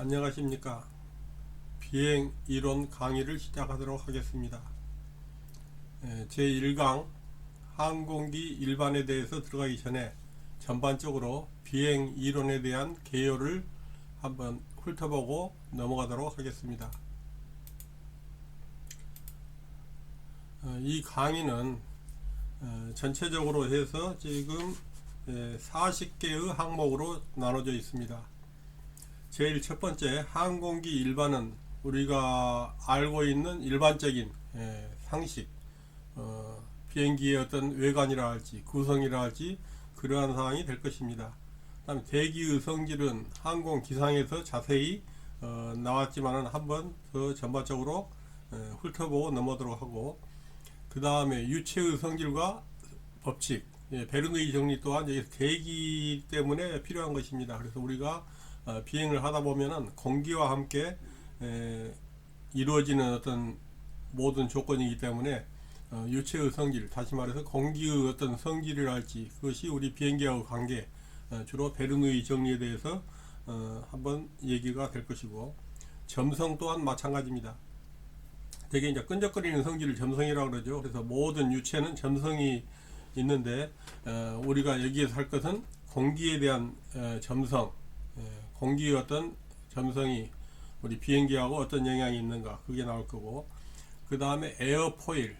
안녕하십니까. 비행 이론 강의를 시작하도록 하겠습니다. 제1강 항공기 일반에 대해서 들어가기 전에 전반적으로 비행 이론에 대한 개요를 한번 훑어보고 넘어가도록 하겠습니다. 이 강의는 전체적으로 해서 지금 40개의 항목으로 나눠져 있습니다. 제일 첫 번째, 항공기 일반은 우리가 알고 있는 일반적인 상식, 비행기의 어떤 외관이라 할지 구성이라 할지 그러한 사항이 될 것입니다. 다음에 대기의 성질은 항공기상에서 자세히 나왔지만은 한번 더 전반적으로 훑어보고 넘어가도록 하고, 그 다음에 유체의 성질과 법칙, 베르누이 정리 또한 여기서 대기 때문에 필요한 것입니다. 그래서 우리가 비행을 하다 보면은 공기와 함께 이루어지는 어떤 모든 조건이기 때문에 유체의 성질, 다시 말해서 공기의 어떤 성질이랄지 그것이 우리 비행기하고 관계, 주로 베르누이 정리에 대해서 한번 얘기가 될 것이고, 점성 또한 마찬가지입니다. 되게 이제 끈적거리는 성질을 점성이라고 그러죠. 그래서 모든 유체는 점성이 있는데 우리가 여기에서 할 것은 공기에 대한 점성, 공기의 어떤 점성이 우리 비행기하고 어떤 영향이 있는가, 그게 나올 거고, 그 다음에 에어포일,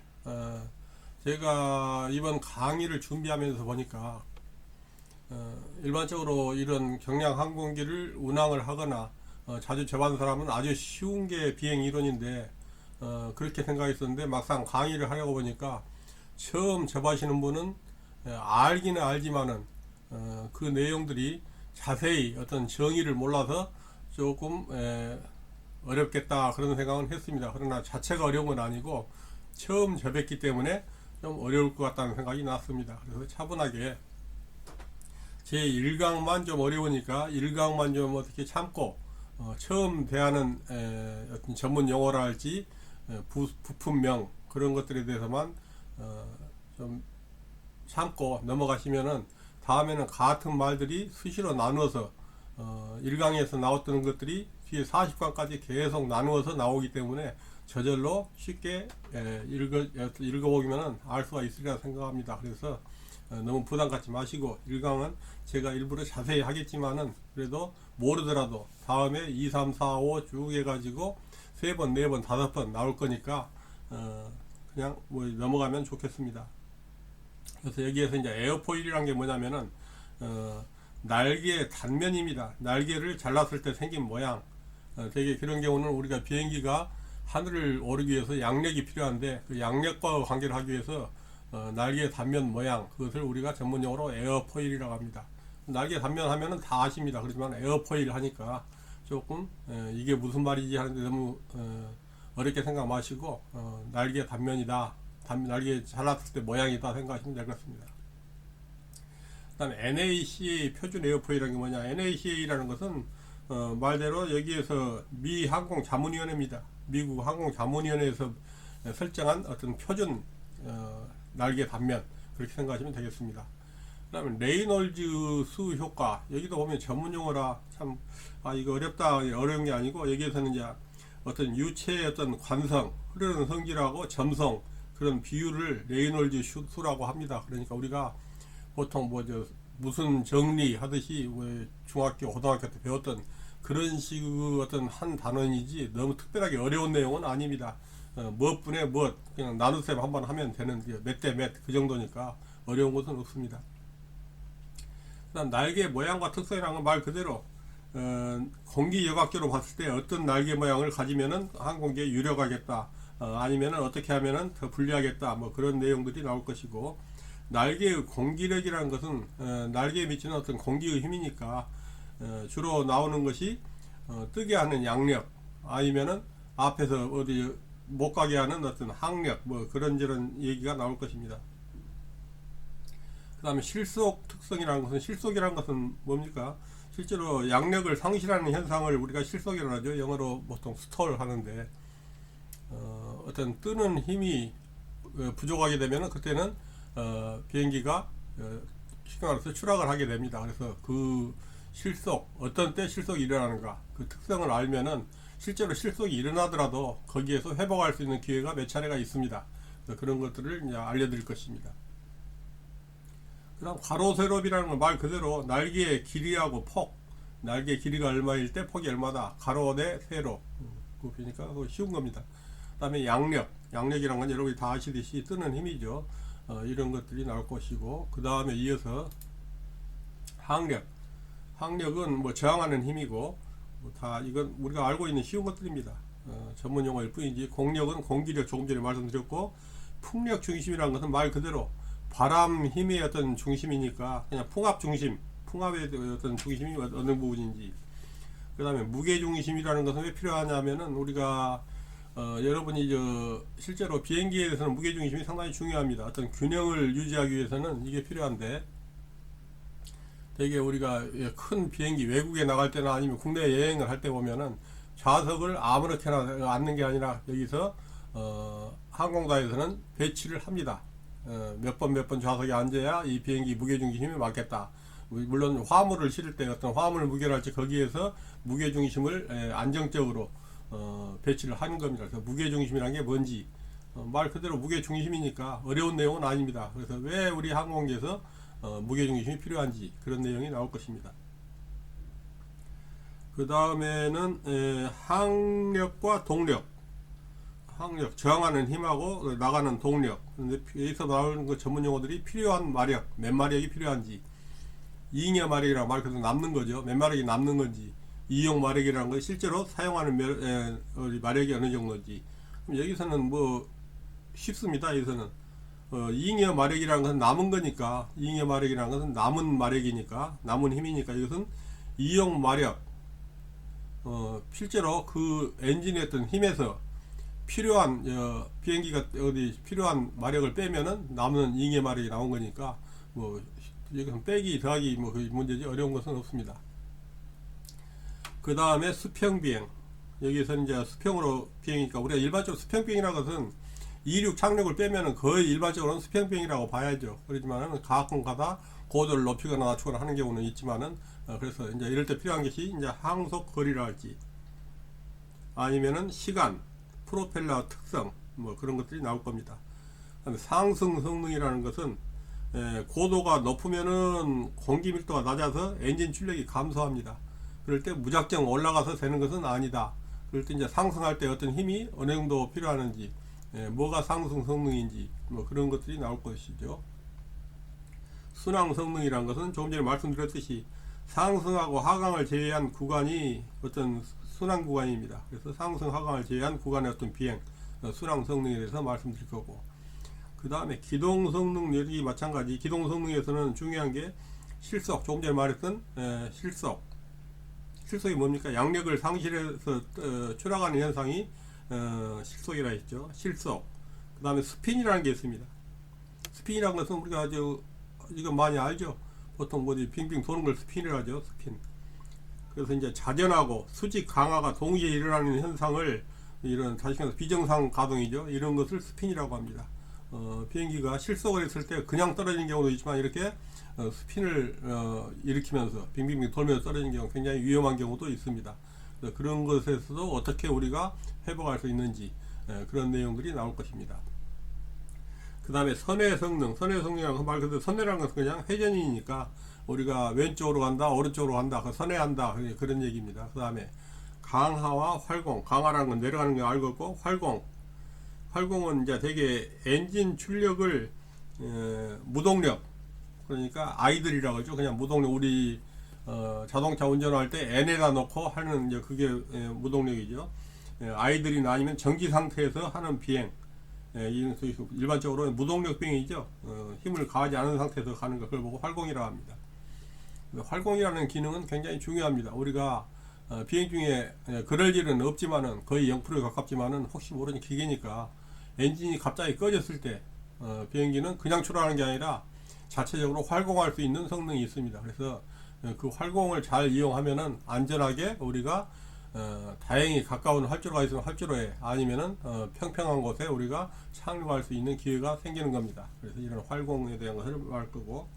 제가 이번 강의를 준비하면서 보니까 일반적으로 이런 경량 항공기를 운항을 하거나 자주 접한 사람은 아주 쉬운 게 비행 이론인데 그렇게 생각했었는데, 막상 강의를 하려고 보니까 처음 접하시는 분은 알기는 알지만은 그 내용들이 자세히 어떤 정의를 몰라서 조금 어렵겠다 그런 생각은 했습니다. 그러나 자체가 어려운 건 아니고 처음 접했기 때문에 좀 어려울 것 같다는 생각이 났습니다. 그래서 차분하게 제 1강만 좀 어려우니까 1강만 좀 어떻게 참고 처음 대하는 어떤 전문 용어라 할지 부품명 그런 것들에 대해서만 좀 참고 넘어가시면은 다음에는 같은 말들이 수시로 나누어서 1강에서 나왔던 것들이 뒤에 40강까지 계속 나누어서 나오기 때문에 저절로 쉽게 읽어보기면 알 수가 있으리라 생각합니다. 그래서 너무 부담 갖지 마시고 1강은 제가 일부러 자세히 하겠지만은 그래도 모르더라도 다음에 2, 3, 4, 5 쭉 해가지고 3번, 4번, 5번 나올 거니까 그냥 뭐 넘어가면 좋겠습니다. 그래서 여기에서 이제 에어포일이란 게 뭐냐면은 날개 단면입니다. 날개를 잘랐을 때 생긴 모양. 되게 그런 경우는 우리가 비행기가 하늘을 오르기 위해서 양력이 필요한데 그 양력과 관계를 하기 위해서 날개 단면 모양, 그것을 우리가 전문용어로 에어포일이라고 합니다. 날개 단면 하면은 다 아십니다. 그렇지만 에어포일 하니까 조금 이게 무슨 말이지 하는데 너무 어렵게 생각 마시고 날개 단면이다, 날개 잘랐을 때 모양이다 생각하시면 될 것 같습니다. 그 다음에 NACA 표준 에어포일이라는 게 뭐냐, NACA라는 것은 말대로 여기에서 미 항공자문위원회입니다. 미국 항공자문위원회에서 설정한 어떤 표준 날개 단면, 그렇게 생각하시면 되겠습니다. 그 다음에 레이놀즈 수 효과, 여기도 보면 전문용어라 참 이거 어렵다, 어려운 게 아니고 여기에서는 이제 어떤 유체의 어떤 관성, 흐르는 성질하고 점성, 그런 비율을 레이놀즈 수라고 합니다. 그러니까 우리가 보통 무슨 정리 하듯이 중학교, 고등학교 때 배웠던 그런 식의 어떤 한 단원이지 너무 특별하게 어려운 내용은 아닙니다. 무엇분의 무엇 그냥 나눗셈 한번 하면 되는 몇 대 몇 그 정도니까 어려운 것은 없습니다. 그다음 날개 모양과 특성이라는 건 말 그대로 공기 여각교로 봤을 때 어떤 날개 모양을 가지면은 항공기에 유력하겠다, 아니면은 어떻게 하면은 더 불리하겠다, 뭐 그런 내용들이 나올 것이고, 날개의 공기력이라는 것은 날개에 미치는 어떤 공기의 힘이니까 주로 나오는 것이 뜨게 하는 양력, 아니면은 앞에서 어디 못 가게 하는 어떤 항력, 뭐 그런저런 얘기가 나올 것입니다. 그 다음에 실속 특성이라는 것은, 실속이라는 것은 뭡니까? 실제로 양력을 상실하는 현상을 우리가 실속이라고 하죠. 영어로 보통 스톨 하는데 어떤 뜨는 힘이 부족하게 되면 그때는 비행기가 쉽게 말해서 추락을 하게 됩니다. 그래서 그 실속, 어떤 때 실속이 일어나는가, 그 특성을 알면은 실제로 실속이 일어나더라도 거기에서 회복할 수 있는 기회가 몇 차례가 있습니다. 그런 것들을 이제 알려드릴 것입니다. 그 다음 가로 세로비라는 건 말 그대로 날개의 길이하고 폭, 날개 길이가 얼마일 때 폭이 얼마다, 가로 대 세로, 그러니까 쉬운 겁니다. 그 다음에 양력, 양력이란 건 여러분이 다 아시듯이 뜨는 힘이죠. 이런 것들이 나올 것이고, 그 다음에 이어서 항력, 항력은 뭐 저항하는 힘이고, 다 이건 우리가 알고 있는 쉬운 것들입니다. 전문 용어일 뿐이지. 공력은 공기력, 조금 전에 말씀드렸고, 풍력 중심이라는 것은 말 그대로 바람 힘의 어떤 중심이니까 그냥 풍압 중심, 풍압의 어떤 중심이 어느 부분인지. 그 다음에 무게 중심이라는 것은 왜 필요하냐면은 우리가 여러분이 실제로 비행기에 대해서는 무게 중심이 상당히 중요합니다. 어떤 균형을 유지하기 위해서는 이게 필요한데, 되게 우리가 큰 비행기 외국에 나갈 때나 아니면 국내 여행을 할 때 보면은 좌석을 아무렇게나 앉는 게 아니라 여기서 항공사에서는 배치를 합니다. 몇 번 좌석에 앉아야 이 비행기 무게중심이 맞겠다. 물론 화물을 실을 때 어떤 화물 무게를 할지 거기에서 무게중심을 안정적으로 배치를 하는 겁니다. 그래서 무게중심이라는 게 뭔지 말 그대로 무게중심이니까 어려운 내용은 아닙니다. 그래서 왜 우리 항공기에서 무게중심이 필요한지 그런 내용이 나올 것입니다. 그 다음에는 항력과 동력, 항력 저항하는 힘하고 나가는 동력. 근데 여기서 나오는 그 전문 용어들이 필요한 마력, 몇 마력이 필요한지, 이잉여 마력이라고 말 그대로 남는 거죠. 몇 마력이 남는 건지, 이용 마력이라는 건 실제로 사용하는 마력이 어느 정도인지. 그럼 여기서는 뭐 쉽습니다. 여기서는 이잉여 마력이라는 것은 남은 거니까, 이잉여 마력이라는 것은 남은 마력이니까, 남은 힘이니까 이것은 이용 마력, 실제로 그 엔진의 어떤 힘에서 필요한 비행기가 어디 필요한 마력을 빼면은 남는 이잉여 마력이 나온 거니까 뭐 여기서 빼기 더하기 뭐 그 문제지 어려운 것은 없습니다. 그 다음에 수평 비행, 여기서는 이제 수평으로 비행이니까 우리가 일반적으로 수평 비행이라는 것은 이륙 착륙을 빼면은 거의 일반적으로는 수평 비행이라고 봐야죠. 그렇지만은 가끔가다 고도를 높이거나 낮추거나 하는 경우는 있지만은 그래서 이제 이럴 때 필요한 것이 이제 항속 거리라 할지 아니면은 시간, 프로펠러 특성 뭐 그런 것들이 나올 겁니다. 그다음에 상승 성능이라는 것은 고도가 높으면은 공기 밀도가 낮아서 엔진 출력이 감소합니다. 그럴 때 무작정 올라가서 되는 것은 아니다. 그럴 때 이제 상승할 때 어떤 힘이 어느 정도 필요하는지, 뭐가 상승 성능인지 뭐 그런 것들이 나올 것이죠. 순항 성능이라는 것은 조금 전에 말씀드렸듯이 상승하고 하강을 제외한 구간이 어떤 순항 구간입니다. 그래서 상승 하강을 제외한 구간의 어떤 비행 순항 성능에 대해서 말씀드릴 거고, 그 다음에 기동 성능 여기 마찬가지. 기동 성능에서는 중요한 게 실속, 조금 전에 말했던 실속이 뭡니까? 양력을 상실해서 추락하는 현상이 실속이라 했죠. 실속. 그 다음에 스핀이라는 게 있습니다. 스핀이라는 것은 우리가 이거 많이 알죠. 보통 뭐지 빙빙 도는 걸 스핀이라 하죠. 스핀. 그래서 이제 자전하고 수직 강화가 동시에 일어나는 현상을, 이런 다시 말해서 비정상 가동이죠. 이런 것을 스핀이라고 합니다. 비행기가 실속을 했을 때 그냥 떨어지는 경우도 있지만 이렇게 스핀을 일으키면서 빙빙빙 돌면서 떨어지는 경우, 굉장히 위험한 경우도 있습니다. 그런 것에서도 어떻게 우리가 회복할 수 있는지 그런 내용들이 나올 것입니다. 그 다음에 선회 성능, 선회 성능이라는 건 말 그대로 선회라는 것은 그냥 회전이니까 우리가 왼쪽으로 간다, 오른쪽으로 간다, 선회한다, 그런 얘기입니다. 그 다음에 강하와 활공, 강하라는 건 내려가는 거 알고 있고, 활공은 이제 되게 엔진 출력을 무동력, 그러니까 아이들이라고 하죠. 그냥 무동력, 우리 자동차 운전할 때 N에다 놓고 하는 이제 그게 무동력이죠. 아이들이나 아니면 정지 상태에서 하는 비행, 일반적으로 무동력 비행이죠. 힘을 가하지 않은 상태에서 가는 거, 그걸 보고 활공이라고 합니다. 활공이라는 기능은 굉장히 중요합니다. 우리가 비행 중에 그럴 일은 없지만은 거의 0%에 가깝지만은 혹시 모르는 기계니까 엔진이 갑자기 꺼졌을 때 비행기는 그냥 출하하는 게 아니라 자체적으로 활공할 수 있는 성능이 있습니다. 그래서 그 활공을 잘 이용하면은 안전하게 우리가 다행히 가까운 활주로가 있으면 활주로에, 아니면은 평평한 곳에 우리가 착륙할 수 있는 기회가 생기는 겁니다. 그래서 이런 활공에 대한 것을 말 거고,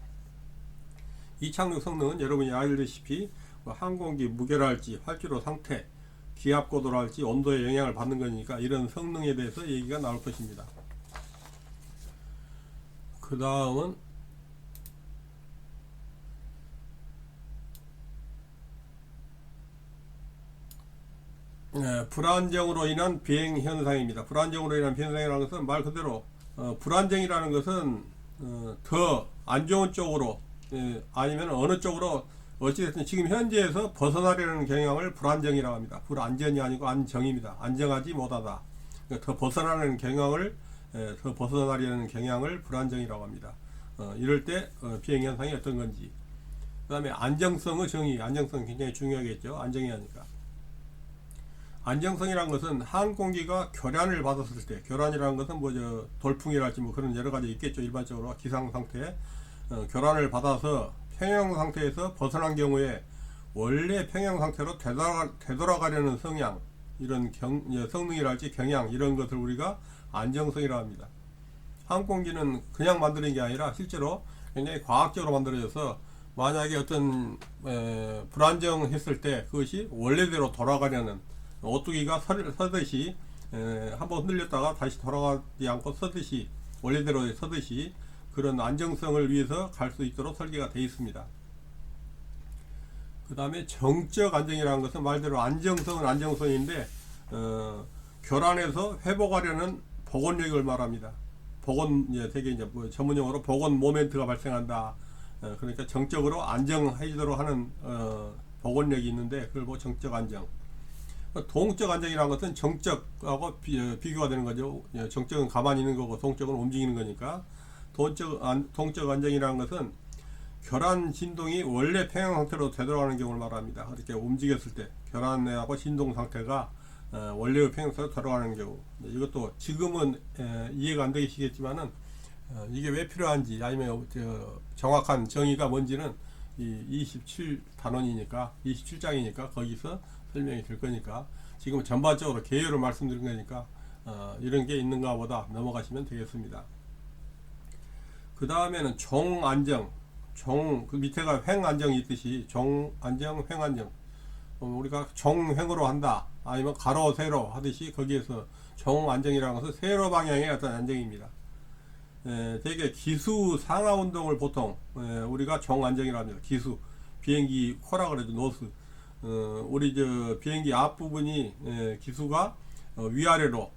이 착륙 성능은 여러분이 알다시피 뭐 항공기 무게랄지 활주로 상태, 기압 고도랄지 온도에 영향을 받는 거니까 이런 성능에 대해서 얘기가 나올 것입니다. 그 다음은 불안정으로 인한 비행 현상입니다. 불안정으로 인한 비행 현상이라는 것은 말 그대로 불안정이라는 것은 더 안 좋은 쪽으로 아니면 어느 쪽으로 어찌됐든 지금 현재에서 벗어나려는 경향을 불안정이라고 합니다. 불안전이 아니고 안정입니다. 안정하지 못하다. 그러니까 더 벗어나려는 경향을 더 벗어나려는 경향을 불안정이라고 합니다. 이럴 때 비행 현상이 어떤 건지. 그 다음에 안정성의 정의. 안정성 굉장히 중요하겠죠. 안정이 하니까. 안정성이란 것은 항공기가 교란을 받았을 때, 교란이라는 것은 뭐 돌풍이랄지 뭐 그런 여러 가지 있겠죠. 일반적으로 기상 상태 교란을 받아서 평형 상태에서 벗어난 경우에 원래 평형 상태로 되돌아가려는 성향, 이런 성능이랄지 경향, 이런 것을 우리가 안정성이라고 합니다. 항공기는 그냥 만드는 게 아니라 실제로 굉장히 과학적으로 만들어져서 만약에 어떤 불안정했을 때 그것이 원래대로 돌아가려는, 오뚜기가 서듯이 한번 흔들렸다가 다시 돌아가지 않고 서듯이 원래대로 서듯이 그런 안정성을 위해서 갈 수 있도록 설계가 되어 있습니다. 그 다음에 정적 안정이라는 것은 말대로 안정성은 안정성인데 교란에서 회복하려는 복원력을 말합니다. 되게 이제 뭐 전문용어로 복원 모멘트가 발생한다. 그러니까 정적으로 안정해지도록 하는 복원력이 있는데 그걸 뭐 정적 안정. 동적 안정이라는 것은 정적하고 비교가 되는 거죠. 정적은 가만히 있는 거고 동적은 움직이는 거니까. 동적 안정이라는 것은 교란 진동이 원래 평형 상태로 되돌아가는 경우를 말합니다. 이렇게 움직였을 때 교란하고 진동 상태가 원래의 평형 상태로 돌아가는 경우. 이것도 지금은 이해가 안 되시겠지만은 이게 왜 필요한지 아니면 정확한 정의가 뭔지는 이 27단원이니까 27장이니까 거기서 설명이 될 거니까 지금 전반적으로 개요를 말씀드린 거니까 이런 게 있는가 보다 넘어가시면 되겠습니다. 그 다음에는 종안정, 그 밑에가 횡안정이 있듯이 종안정, 횡안정. 우리가 종횡으로 한다 아니면 가로 세로 하듯이 거기에서 종안정이라는 것은 세로 방향의 어떤 안정입니다. 되게 기수 상하 운동을 보통 우리가 종안정이라고 합니다. 기수, 비행기 코라 그러죠. 노스. 우리 비행기 앞부분이 기수가 위아래로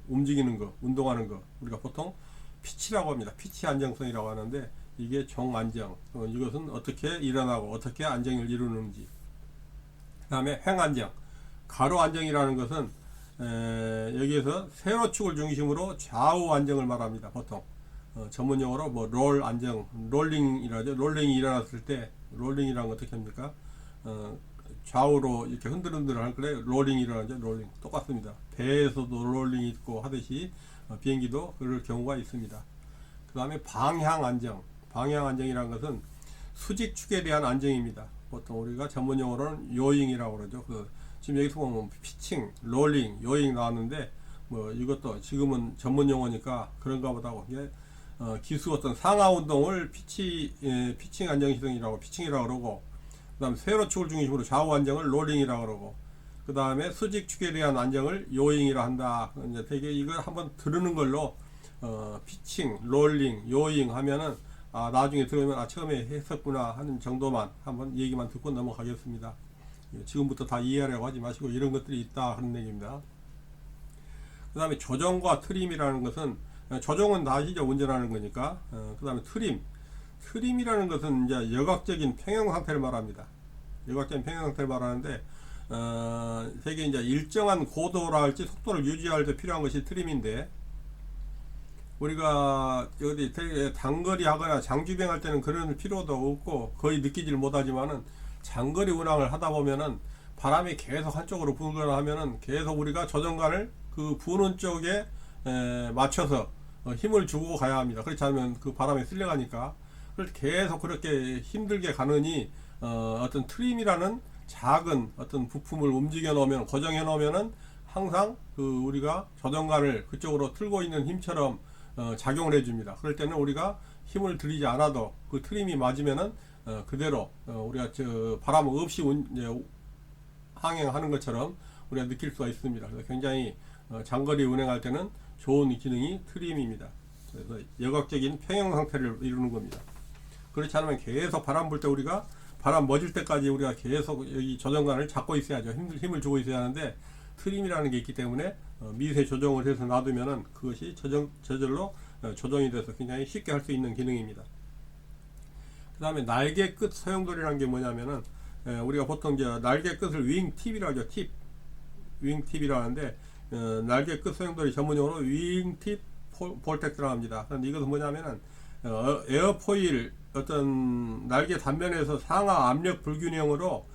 움직이는 거, 운동하는 거 우리가 보통 피치라고 합니다. 피치 안정성이라고 하는데 이게 종안정. 이것은 어떻게 일어나고 어떻게 안정을 이루는지. 그 다음에 횡안정, 가로 안정이라는 것은 여기에서 세로축을 중심으로 좌우 안정을 말합니다. 보통 전문용어로 뭐 롤 안정, 롤링이라죠. 롤링이 일어났을 때 롤링이라는 건 어떻게 합니까? 좌우로 이렇게 흔들흔들 할 때 롤링이 일어나죠. 롤링 똑같습니다. 배에서도 롤링이 있고 하듯이 비행기도 그럴 경우가 있습니다. 그 다음에 방향 안정. 방향 안정이라는 것은 수직축에 대한 안정입니다. 보통 우리가 전문용어로는 요잉이라고 그러죠. 지금 여기서 보면 피칭, 롤링, 요잉 나왔는데 뭐 이것도 지금은 전문용어니까 그런가 보다 하고 기수 어떤 상하 운동을 피칭 안정성이라고 피칭이라고 그러고 그 다음에 세로축을 중심으로 좌우 안정을 롤링이라고 그러고 그 다음에 수직축에 대한 안정을 요잉이라 한다. 이제 되게 이걸 한번 들으는 걸로 피칭, 롤링, 요잉 하면은 나중에 들으면 처음에 했었구나 하는 정도만 한번 얘기만 듣고 넘어가겠습니다. 지금부터 다 이해하려고 하지 마시고 이런 것들이 있다 하는 얘기입니다. 그 다음에 조정과 트림이라는 것은 조정은 다 아시죠? 운전하는 거니까. 그 다음에 트림이라는 것은 이제 여각적인 평형 상태를 말합니다. 여각적인 평형 상태를 말하는데 되게 이제 일정한 고도라 할지 속도를 유지할 때 필요한 것이 트림인데 우리가 어디 되게 단거리 하거나 장주비행 할 때는 그런 필요도 없고 거의 느끼질 못하지만은 장거리 운항을 하다 보면은 바람이 계속 한쪽으로 불거나 하면은 계속 우리가 조정관을 그 부는 쪽에 맞춰서 힘을 주고 가야 합니다. 그렇지 않으면 그 바람에 쓸려가니까 계속 그렇게 힘들게 가느니 어떤 트림이라는 작은 어떤 부품을 움직여 놓으면 고정해 놓으면은 항상 그 우리가 조정관을 그쪽으로 틀고 있는 힘처럼 작용을 해줍니다. 그럴 때는 우리가 힘을 들이지 않아도 그 트림이 맞으면은 그대로 우리가 바람 없이 항행하는 것처럼 우리가 느낄 수가 있습니다. 그래서 굉장히 장거리 운행할 때는 좋은 기능이 트림입니다. 그래서 여각적인 평형 상태를 이루는 겁니다. 그렇지 않으면 계속 바람 불 때 우리가 바람 멎을 때까지 우리가 계속 여기 조정관을 잡고 있어야죠. 힘을 주고 있어야 하는데 트림이라는 게 있기 때문에 미세 조정을 해서 놔두면은 그것이 저절로 조정이 돼서 굉장히 쉽게 할 수 있는 기능입니다. 그 다음에 날개 끝 소용돌이라는 게 뭐냐면은 우리가 보통 이제 날개 끝을 윙팁이라고 하죠. 윙팁이라고 하는데 날개 끝 소용돌이 전문용어로 윙팁 볼텍스라고 합니다. 그런데 이것은 뭐냐면은 에어포일 어떤 날개 단면에서 상하 압력 불균형으로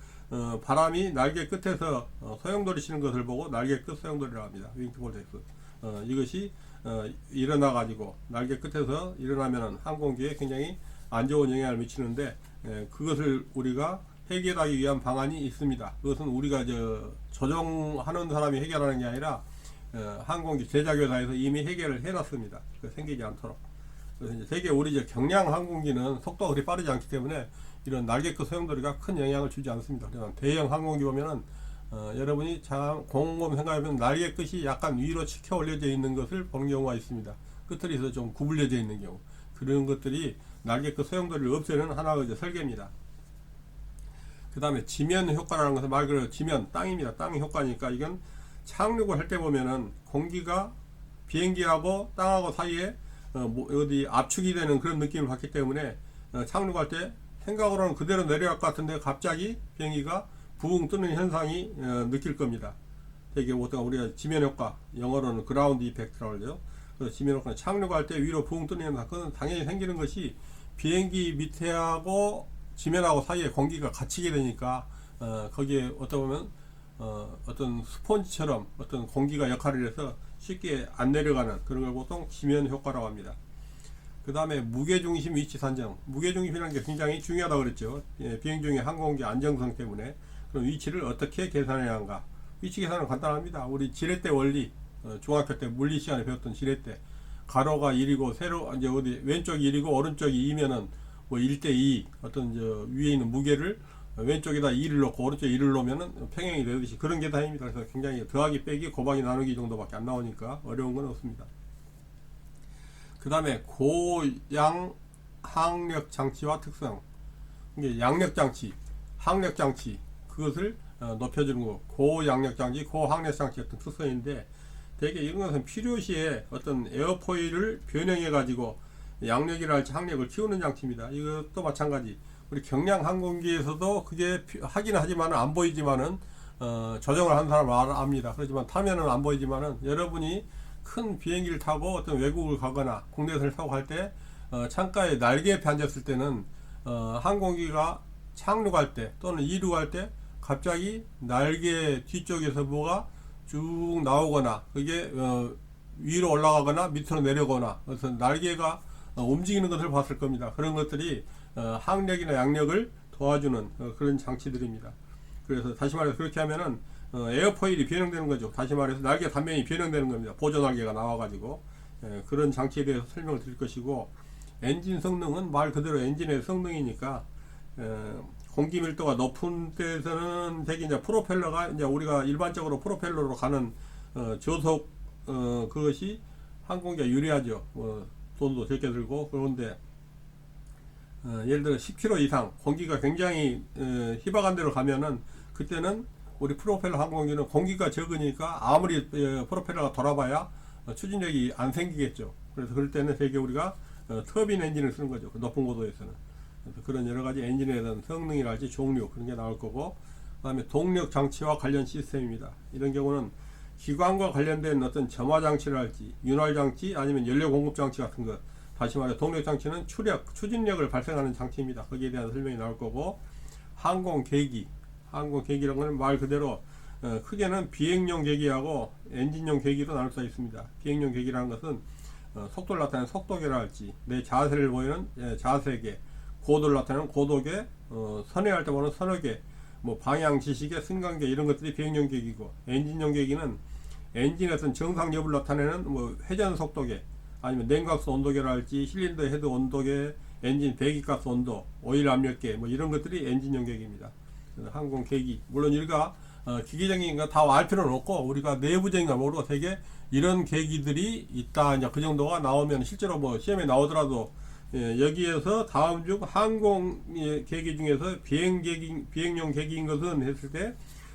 바람이 날개 끝에서 소용돌이 치는 것을 보고 날개 끝 소용돌이라고 합니다. 윙팁 볼텍스. 이것이 일어나 가지고 날개 끝에서 일어나면은 항공기에 굉장히 안 좋은 영향을 미치는데 그것을 우리가 해결하기 위한 방안이 있습니다. 그것은 우리가 조정하는 사람이 해결하는 게 아니라 항공기 제작회사에서 이미 해결을 해놨습니다. 생기지 않도록. 그래서 이제 대개 우리 경량 항공기는 속도가 그리 빠르지 않기 때문에 이런 날개 끝 소용돌이가 큰 영향을 주지 않습니다. 그러나 대형 항공기 보면은 여러분이 곰곰 생각해보면 날개 끝이 약간 위로 치켜 올려져 있는 것을 보는 경우가 있습니다. 끝들이 좀 구불려져 있는 경우. 그런 것들이 날개 끝 소용돌이를 없애는 하나의 설계입니다. 그 다음에 지면 효과라는 것은 말 그대로 지면, 땅입니다. 땅의 효과니까 이건 착륙을 할 때 보면은 공기가 비행기하고 땅하고 사이에 어디 압축이 되는 그런 느낌을 받기 때문에 착륙할 때 생각으로는 그대로 내려갈 것 같은데 갑자기 비행기가 부웅 뜨는 현상이 느낄 겁니다. 되게 우리가 지면 효과, 영어로는 그라운드 이펙트라고 하죠. 그래서 지면 효과는 착륙할 때 위로 부웅 뜨는 현상, 그건 당연히 생기는 것이 비행기 밑에하고 지면하고 사이에 공기가 갇히게 되니까 거기에 보면 어떤 스폰지처럼 어떤 공기가 역할을 해서 쉽게 안 내려가는 그런 걸 보통 지면 효과라고 합니다. 그 다음에 무게중심 위치 산정. 무게중심이라는 게 굉장히 중요하다고 그랬죠. 비행 중에 항공기 안정성 때문에. 그럼 위치를 어떻게 계산해야 하는가? 위치 계산은 간단합니다. 우리 지렛대 원리, 중학교 때 물리 시간에 배웠던 지렛대. 가로가 1이고 세로 이제 어디 왼쪽이 1이고 오른쪽이 2면은 뭐 1대2 어떤 위에 있는 무게를 왼쪽에다 2를 놓고 오른쪽에 1을 놓으면은 평행이 되듯이 그런 계산입니다. 그래서 굉장히 더하기 빼기 곱하기 나누기 정도밖에 안 나오니까 어려운 건 없습니다. 그 다음에 고양 항력 장치와 특성. 이게 양력 장치, 항력 장치 그것을 높여주는 거. 고양력 장치, 고항력 장치 같은 특성인데 대개 이런 것은 필요시에 어떤 에어포일을 변형해 가지고 양력이랄지 항력을 키우는 장치입니다. 이것도 마찬가지. 우리 경량 항공기에서도 그게 하긴 하지만은 안 보이지만은 조정을 한 사람은 압니다. 그렇지만 타면은 안 보이지만은 여러분이 큰 비행기를 타고 어떤 외국을 가거나 국내선을 타고 갈 때 창가에 날개 옆에 앉았을 때는 항공기가 착륙할 때 또는 이륙할 때 갑자기 날개 뒤쪽에서 뭐가 쭉 나오거나 그게 위로 올라가거나 밑으로 내려오거나 그래서 날개가 움직이는 것을 봤을 겁니다. 그런 것들이 항력이나 양력을 도와주는 그런 장치들입니다. 그래서 다시 말해서 그렇게 하면은 에어포일이 변형되는 거죠. 다시 말해서 날개 단면이 변형되는 겁니다. 보조 날개가 나와가지고 그런 장치에 대해서 설명을 드릴 것이고 엔진 성능은 말 그대로 엔진의 성능이니까 공기 밀도가 높은 데서는 되게 이제 프로펠러가 이제 우리가 일반적으로 프로펠러로 가는 저속 그것이 항공기가 유리하죠. 돈도 적게 들고 그런데 예를 들어 10km 이상 공기가 굉장히 희박한 데로 가면은 그때는 우리 프로펠러 항공기는 공기가 적으니까 아무리 프로펠러가 돌아봐야 추진력이 안 생기겠죠. 그래서 그럴 때는 되게 우리가 터빈 엔진을 쓰는 거죠. 높은 고도에서는. 그래서 그런 여러 가지 엔진에 대한 성능이랄지 종류 그런 게 나올 거고 그 다음에 동력 장치와 관련 시스템입니다. 이런 경우는 기관과 관련된 어떤 점화 장치랄지 윤활 장치 아니면 연료 공급 장치 같은 것 다시 말해 동력 장치는 추진력을 발생하는 장치입니다. 거기에 대한 설명이 나올 거고 항공계기라는 건 말 그대로 크게는 비행용 계기하고 엔진용 계기로 나눌 수 있습니다. 비행용 계기라는 것은 속도를 나타내는 속도계라 할지 내 자세를 보이는 자세계 고도를 나타내는 고도계 선회할 때 보는 선회계 뭐 방향 지시계 승강계 이런 것들이 비행용 계기고 엔진용 계기는 엔진의 어떤 정상 여부를 나타내는 뭐 회전 속도계 아니면 냉각수 온도계라 할지 실린더 헤드 온도계 엔진 배기가스 온도, 오일 압력계 뭐 이런 것들이 엔진용 계기입니다. 항공 계기 물론 우리가 기계적인 거 다 알 필요는 없고 우리가 내부적인 걸 모르고 되게 이런 계기들이 있다. 이제 그 정도가 나오면 실제로 뭐 시험에 나오더라도 여기에서 다음 중 항공 계기 중에서 비행용 계기인 것은 했을 때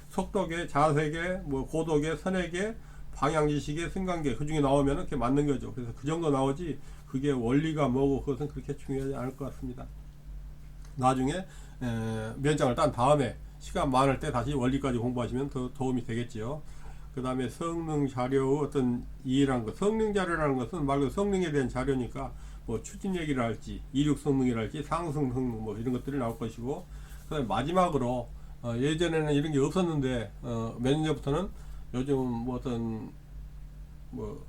속도계, 자세계, 뭐 고도계, 선회계, 방향지시계, 승강계 그 중에 나오면 그게 맞는 거죠. 그래서 그 정도 나오지 그게 원리가 뭐고 그것은 그렇게 중요하지 않을 것 같습니다. 나중에 면장을 딴 다음에 시간 많을 때 다시 원리까지 공부하시면 더 도움이 되겠지요. 그 다음에 성능 자료 어떤 이해라는 것, 성능 자료라는 것은 말 그대로 성능에 대한 자료니까 뭐 추진 얘기를 할지 이륙 성능이랄지 상승 성능 뭐 이런 것들이 나올 것이고, 그 다음에 마지막으로 예전에는 이런 게 없었는데 몇 년 전부터는 요즘 뭐 어떤 뭐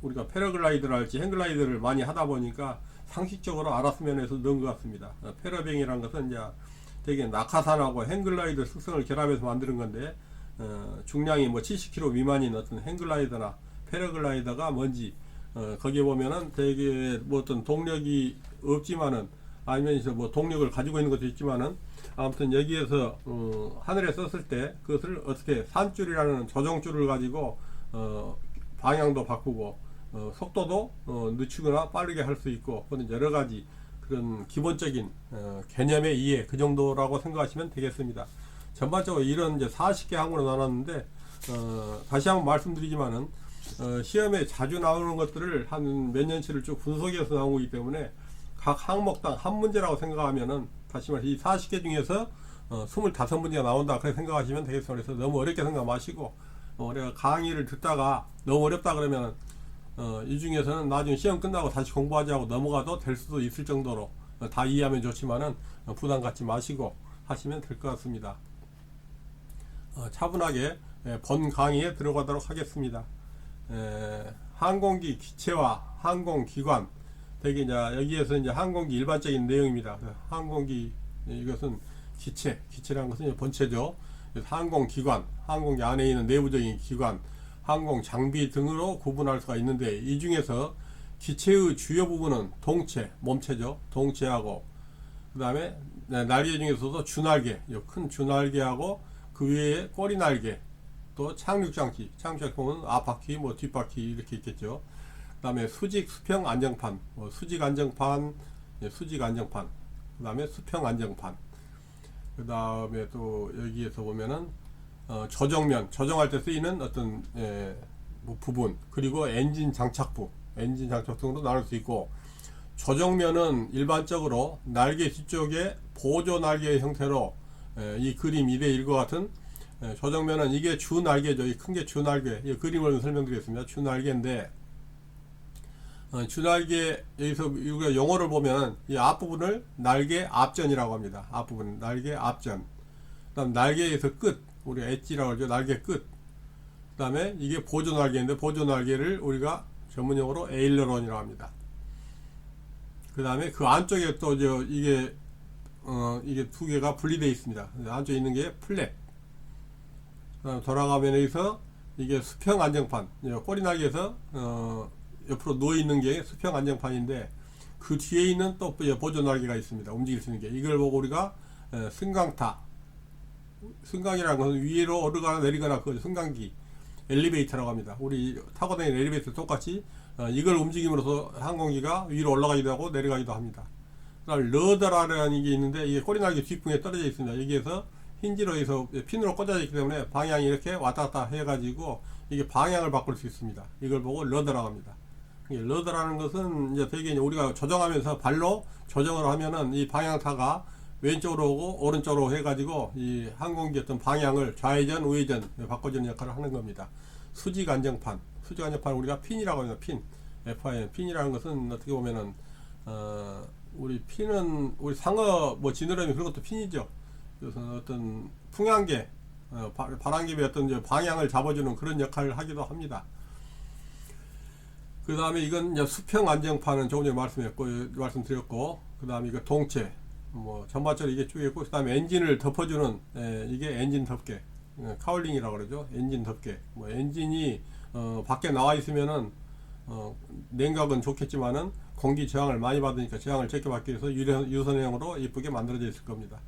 우리가 패러글라이더를 할지 행글라이더를 많이 하다 보니까 상식적으로 알았으면 해서 넣은 것 같습니다. 패러뱅이라는 것은 이제 되게 낙하산하고 행글라이더 특성을 결합해서 만드는 건데 중량이 뭐 70kg 미만인 어떤 행글라이더나 패러글라이더가 뭔지 거기에 보면은 되게 뭐 어떤 동력이 없지만은 아니면 뭐 동력을 가지고 있는 것도 있지만은 아무튼 여기에서 하늘에 썼을 때 그것을 어떻게 산줄이라는 조정줄을 가지고 방향도 바꾸고 속도도 늦추거나 빠르게 할 수 있고 그런 여러 가지 그런 기본적인 개념의 이해 그 정도라고 생각하시면 되겠습니다. 전반적으로 이런 이제 40개 항으로 나눴는데 다시 한번 말씀드리지만은 시험에 자주 나오는 것들을 한 몇 년치를 쭉 분석해서 나온 거기 때문에 각 항목당 한 문제라고 생각하면은 다시 말해 이 40개 중에서 25문제가 나온다 그렇게 생각하시면 되겠습니다. 그래서 너무 어렵게 생각 마시고 우리가 강의를 듣다가 너무 어렵다 그러면 이 중에서는 나중에 시험 끝나고 다시 공부하지 하고 넘어가도 될 수도 있을 정도로 다 이해하면 좋지만은 부담 갖지 마시고 하시면 될 것 같습니다. 차분하게 본 강의에 들어가도록 하겠습니다. 항공기 기체와 항공기관 되게 이제 여기에서 이제 항공기 일반적인 내용입니다. 항공기 이것은 기체라는 것은 본체죠. 항공기관, 항공기 안에 있는 내부적인 기관, 항공 장비 등으로 구분할 수가 있는데 이 중에서 기체의 주요 부분은 동체, 몸체죠. 동체하고 그 다음에 날개 중에서도 주날개, 큰 주날개하고 그 위에 꼬리날개, 또 착륙장치, 착륙장치 보면 앞바퀴, 뭐 뒷바퀴 이렇게 있겠죠. 그 다음에 수직, 수평, 안정판, 수직 안정판, 수직 안정판, 그 다음에 수평 안정판, 그 다음에 또 여기에서 보면은 조정면, 조정할 때 쓰이는 어떤 뭐 부분, 그리고 엔진 장착부, 엔진 장착 등으로 나눌 수 있고, 조정면은 일반적으로 날개 뒤쪽에 보조 날개의 형태로 이 그림 2대1과 같은 조정면은 이게 주 날개죠. 이 큰 게 주 날개. 이 그림을 설명드리겠습니다. 주 날개인데 주 날개 여기서 우리가 용어를 보면 이 앞부분을 날개 앞전이라고 합니다. 앞부분 날개 앞전. 그다음 날개에서 끝 우리가 엣지라고 하죠. 날개 끝. 그다음에 이게 보조 날개인데 보조 날개를 우리가 전문용어로 에일러론이라고 합니다. 그다음에 그 안쪽에 또 이게 두 개가 분리되어 있습니다. 안쪽에 있는 게 플랩. 돌아가면 여기서 이게 수평 안정판. 꼬리 날개에서 옆으로 누워 있는 게 수평 안정판인데 그 뒤에 있는 또 보조 날개가 있습니다. 움직일 수 있는 게. 이걸 보고 우리가 승강타. 승강이라는 것은 위로 오르거나 내리거나 그 승강기. 엘리베이터라고 합니다. 우리 타고 다니는 엘리베이터 똑같이 이걸 움직임으로써 항공기가 위로 올라가기도 하고 내려가기도 합니다. 그다음 러더라는 게 있는데 이게 꼬리날개 뒷부분에 떨어져 있습니다. 여기에서 힌지로 해서 핀으로 꽂아져 있기 때문에 방향이 이렇게 왔다 갔다 해가지고 이게 방향을 바꿀 수 있습니다. 이걸 보고 러더라고 합니다. 러더라는 것은 이제 되게 우리가 조정하면서 발로 조정을 하면은 이 방향타가 왼쪽으로 오고 오른쪽으로 해가지고 이 항공기 어떤 방향을 좌회전 우회전 바꿔주는 역할을 하는 겁니다. 수직 안정판 우리가 핀이라고 합니다. 핀 FIN 핀이라는 것은 어떻게 보면은 우리 핀은 우리 상어 뭐 지느러미 그런 것도 핀이죠. 그래서 어떤 풍향계 바람개비 어떤 이제 방향을 잡아주는 그런 역할을 하기도 합니다. 그 다음에 이건 이제 수평 안정판은 조금 전에 말씀드렸고, 그 다음에 이거 동체, 뭐 전반적으로 이게 쭉 있고, 그 다음에 엔진을 덮어주는 이게 엔진 덮개, 카울링이라고 그러죠. 엔진 덮개. 뭐 엔진이 밖에 나와 있으면은 냉각은 좋겠지만은 공기 저항을 많이 받으니까 저항을 적게 받기 위해서 유선형으로 이쁘게 만들어져 있을 겁니다.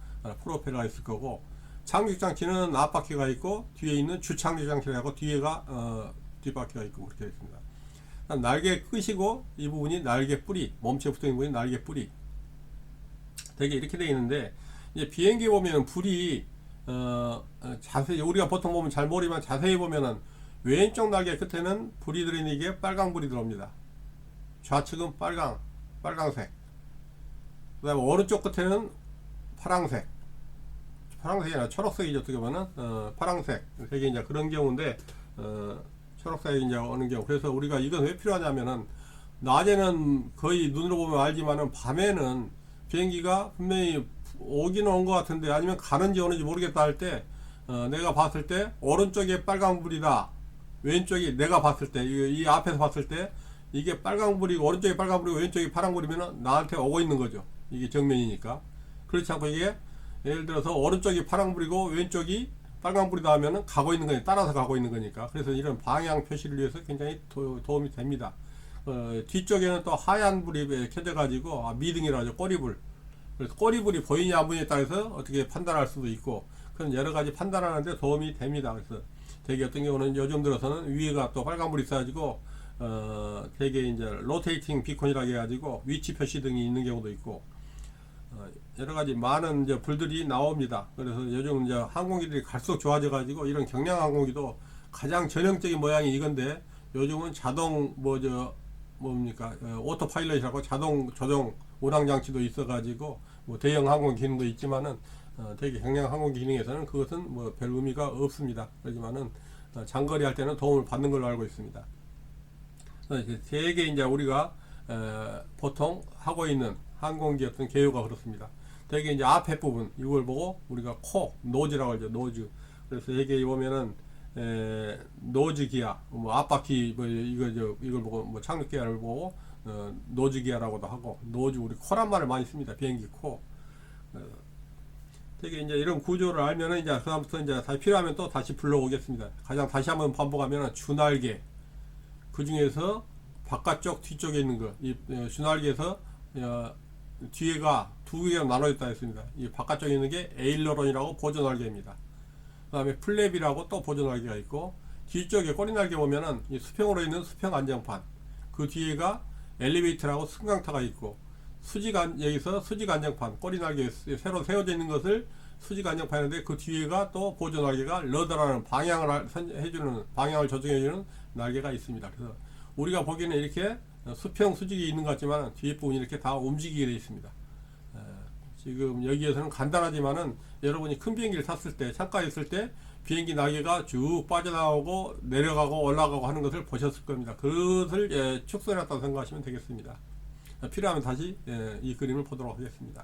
프로펠러가 있을 거고, 착륙장치는 앞바퀴가 있고 뒤에 있는 주착륙장치라고 뒤에가 뒷바퀴가 있고 그렇게 있습니다. 날개 끝이고 이 부분이 날개 뿌리, 몸체 붙어 있는 부분이 날개 뿌리. 되게 이렇게 되어 있는데, 이제 비행기 보면은 불이 자세히 우리가 보통 보면 잘 모르지만 자세히 보면은 왼쪽 날개 끝에는 불이 들어있는 게 빨강 불이 들어옵니다. 좌측은 빨강색. 그 다음에 오른쪽 끝에는 파랑색이 아니라 초록색이죠. 어떻게 보면 파랑색. 되게 이제 그런 경우인데 초록색이 이제 오는 경우. 그래서 우리가 이건 왜 필요하냐면은, 낮에는 거의 눈으로 보면 알지만은 밤에는 비행기가 분명히 오기는 온 것 같은데 아니면 가는지 오는지 모르겠다 할 때 내가 봤을 때 오른쪽에 빨강불이다, 왼쪽이 내가 봤을 때 이 앞에서 봤을 때 이게 빨강불이고 오른쪽이 빨강불이고 왼쪽이 파랑불이면 나한테 오고 있는 거죠. 이게 정면이니까. 그렇지 않고 이게 예를 들어서 오른쪽이 파랑불이고 왼쪽이 빨강불이다 하면은 가고 있는 거니까, 따라서 가고 있는 거니까. 그래서 이런 방향 표시를 위해서 굉장히 도움이 됩니다. 뒤쪽에는 또 하얀 불이 켜져 가지고 미등이라 하죠. 꼬리불. 그래서 꼬리불이 보이냐 안 보이냐에 따라서 어떻게 판단할 수도 있고, 그런 여러 가지 판단하는데 도움이 됩니다. 그래서 되게 어떤 경우는 요즘 들어서는 위에가 또 빨간불이 있어가지고 되게 이제 로테이팅 비콘이라고 해가지고 위치 표시 등이 있는 경우도 있고, 여러 가지 많은 이제 불들이 나옵니다. 그래서 요즘 이제 항공기들이 갈수록 좋아져 가지고 이런 경량 항공기도 가장 전형적인 모양이 이건데, 요즘은 자동 뭡니까 오토파일럿이라고 자동 조종 운항 장치도 있어 가지고 대형 항공 기능도 있지만은 되게 경량 항공 기능에서는 그것은 별 의미가 없습니다. 그렇지만은 장거리 할 때는 도움을 받는 걸로 알고 있습니다. 되게 이제 우리가 보통 하고 있는 항공기 어떤 개요가 그렇습니다. 되게 이제 앞에 부분 이걸 보고 우리가 노즈라고 하죠. 노즈. 그래서 여기 보면은 노즈 기아, 앞바퀴 이걸 보고 착륙 기아를 보고 노즈 기아라고도 하고, 노즈 우리 코란 말을 많이 씁니다. 비행기 코. 되게 이제 이런 구조를 알면은 이제 그다음부터 이제 다시 필요하면 또 다시 불러오겠습니다. 가장 다시 한번 반복하면은 주날개, 그 중에서 바깥쪽 뒤쪽에 있는 거, 이 주날개에서 뒤에가 두 개가 나눠 있다 했습니다. 이 바깥쪽에 있는 게 에일러론이라고 보조날개입니다. 그 다음에 플랩이라고 또 보조날개가 있고, 뒤쪽에 꼬리날개 보면은 이 수평으로 있는 수평 안정판, 그 뒤에가 엘리베이터라고 승강타가 있고, 여기서 수직 안정판, 꼬리날개 새로 세워져 있는 것을 수직 안정판인데, 그 뒤에가 또 보조날개가 러더라는 방향을 해주는, 방향을 조정해주는 날개가 있습니다. 그래서 우리가 보기에는 이렇게 수평 수직이 있는 것 같지만 뒷부분이 이렇게 다 움직이게 되어 있습니다. 지금 여기에서는 간단하지만은 여러분이 큰 비행기를 탔을 때, 창가에 있을 때 비행기 날개가 쭉 빠져나오고 내려가고 올라가고 하는 것을 보셨을 겁니다. 그것을 축소해놨다고 생각하시면 되겠습니다. 필요하면 다시 이 그림을 보도록 하겠습니다.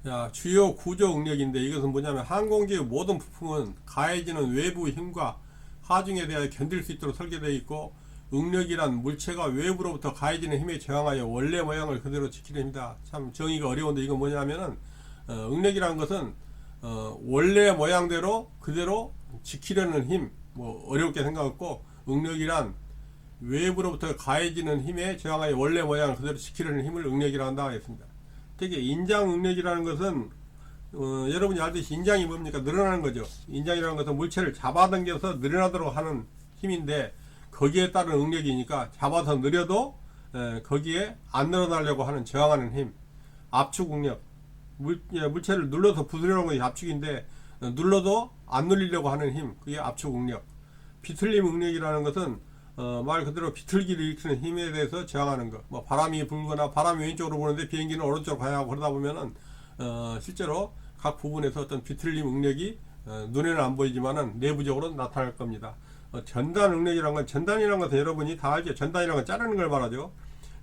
자, 주요 구조 응력인데, 이것은 뭐냐면 항공기의 모든 부품은 가해지는 외부 힘과 하중에 대하여 견딜 수 있도록 설계되어 있고, 응력이란 물체가 외부로부터 가해지는 힘에 저항하여 원래 모양을 그대로 지키렵니다. 참 정의가 어려운데, 이건 뭐냐면은 응력이라는 것은 원래 모양대로 그대로 지키려는 힘, 어렵게 생각했고, 응력이란 외부로부터 가해지는 힘에 저항하여 원래 모양을 그대로 지키려는 힘을 응력이라고 한다고 했습니다. 특히 인장 응력이라는 것은 여러분이 알듯이 인장이 뭡니까? 늘어나는 거죠. 인장이라는 것은 물체를 잡아당겨서 늘어나도록 하는 힘인데, 거기에 따른 응력이니까 잡아서 느려도 거기에 안 늘어나려고 하는 저항하는 힘, 압축 응력. 물체를 눌러서 부수려는 것이 압축인데, 눌러도 안 눌리려고 하는 힘, 그게 압축 응력. 비틀림 응력이라는 것은 말 그대로 비틀기를 일으키는 힘에 대해서 저항하는 것. 바람이 불거나 바람이 왼쪽으로 부는데 비행기는 오른쪽으로 가야 하고, 그러다 보면은 실제로 각 부분에서 어떤 비틀림 응력이 눈에는 안 보이지만은 내부적으로 나타날 겁니다. 전단 응력이라는 건, 전단이라는 것은 여러분이 다 알죠. 전단이라는 건 자르는 걸 말하죠.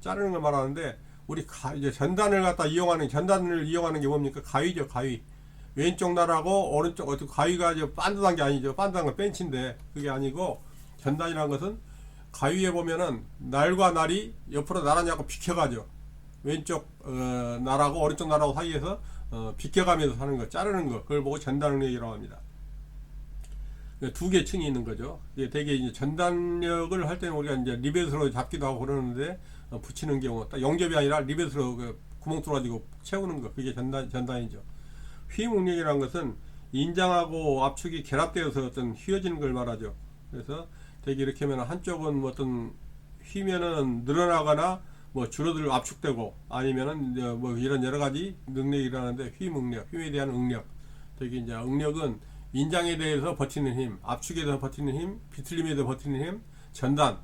자르는 걸 말하는데, 우리 이제 전단을 전단을 이용하는 게 뭡니까? 가위죠, 가위. 왼쪽 날하고 오른쪽, 가위가 반듯한 게 아니죠. 반듯한 건 벤치인데, 그게 아니고, 전단이라는 것은 가위에 보면은 날과 날이 옆으로 나란히하고 비켜가죠. 왼쪽 날하고 오른쪽 날하고 사이에서 비켜가면서 하는 거, 자르는 거, 그걸 보고 전단 응력이라고 합니다. 두 개 층이 있는 거죠. 이게 되게 이제 전단력을 할 때는 우리가 이제 리벳으로 잡기도 하고 그러는데 붙이는 경우 딱 용접이 아니라 리벳으로 그 구멍 뚫어가지고 채우는 거, 그게 전단이죠. 휘응력이라는 것은 인장하고 압축이 결합되어서 어떤 휘어지는 걸 말하죠. 그래서 되게 이렇게 하면 한쪽은 뭐 어떤 휘면은 늘어나거나 뭐 줄어들 압축되고 아니면은 뭐 이런 여러 가지 능력이 일어나는데 휘응력, 휘에 대한 응력. 되게 이제 응력은 인장에 대해서 버티는 힘, 압축에 대해서 버티는 힘, 비틀림에 대해서 버티는 힘, 전단,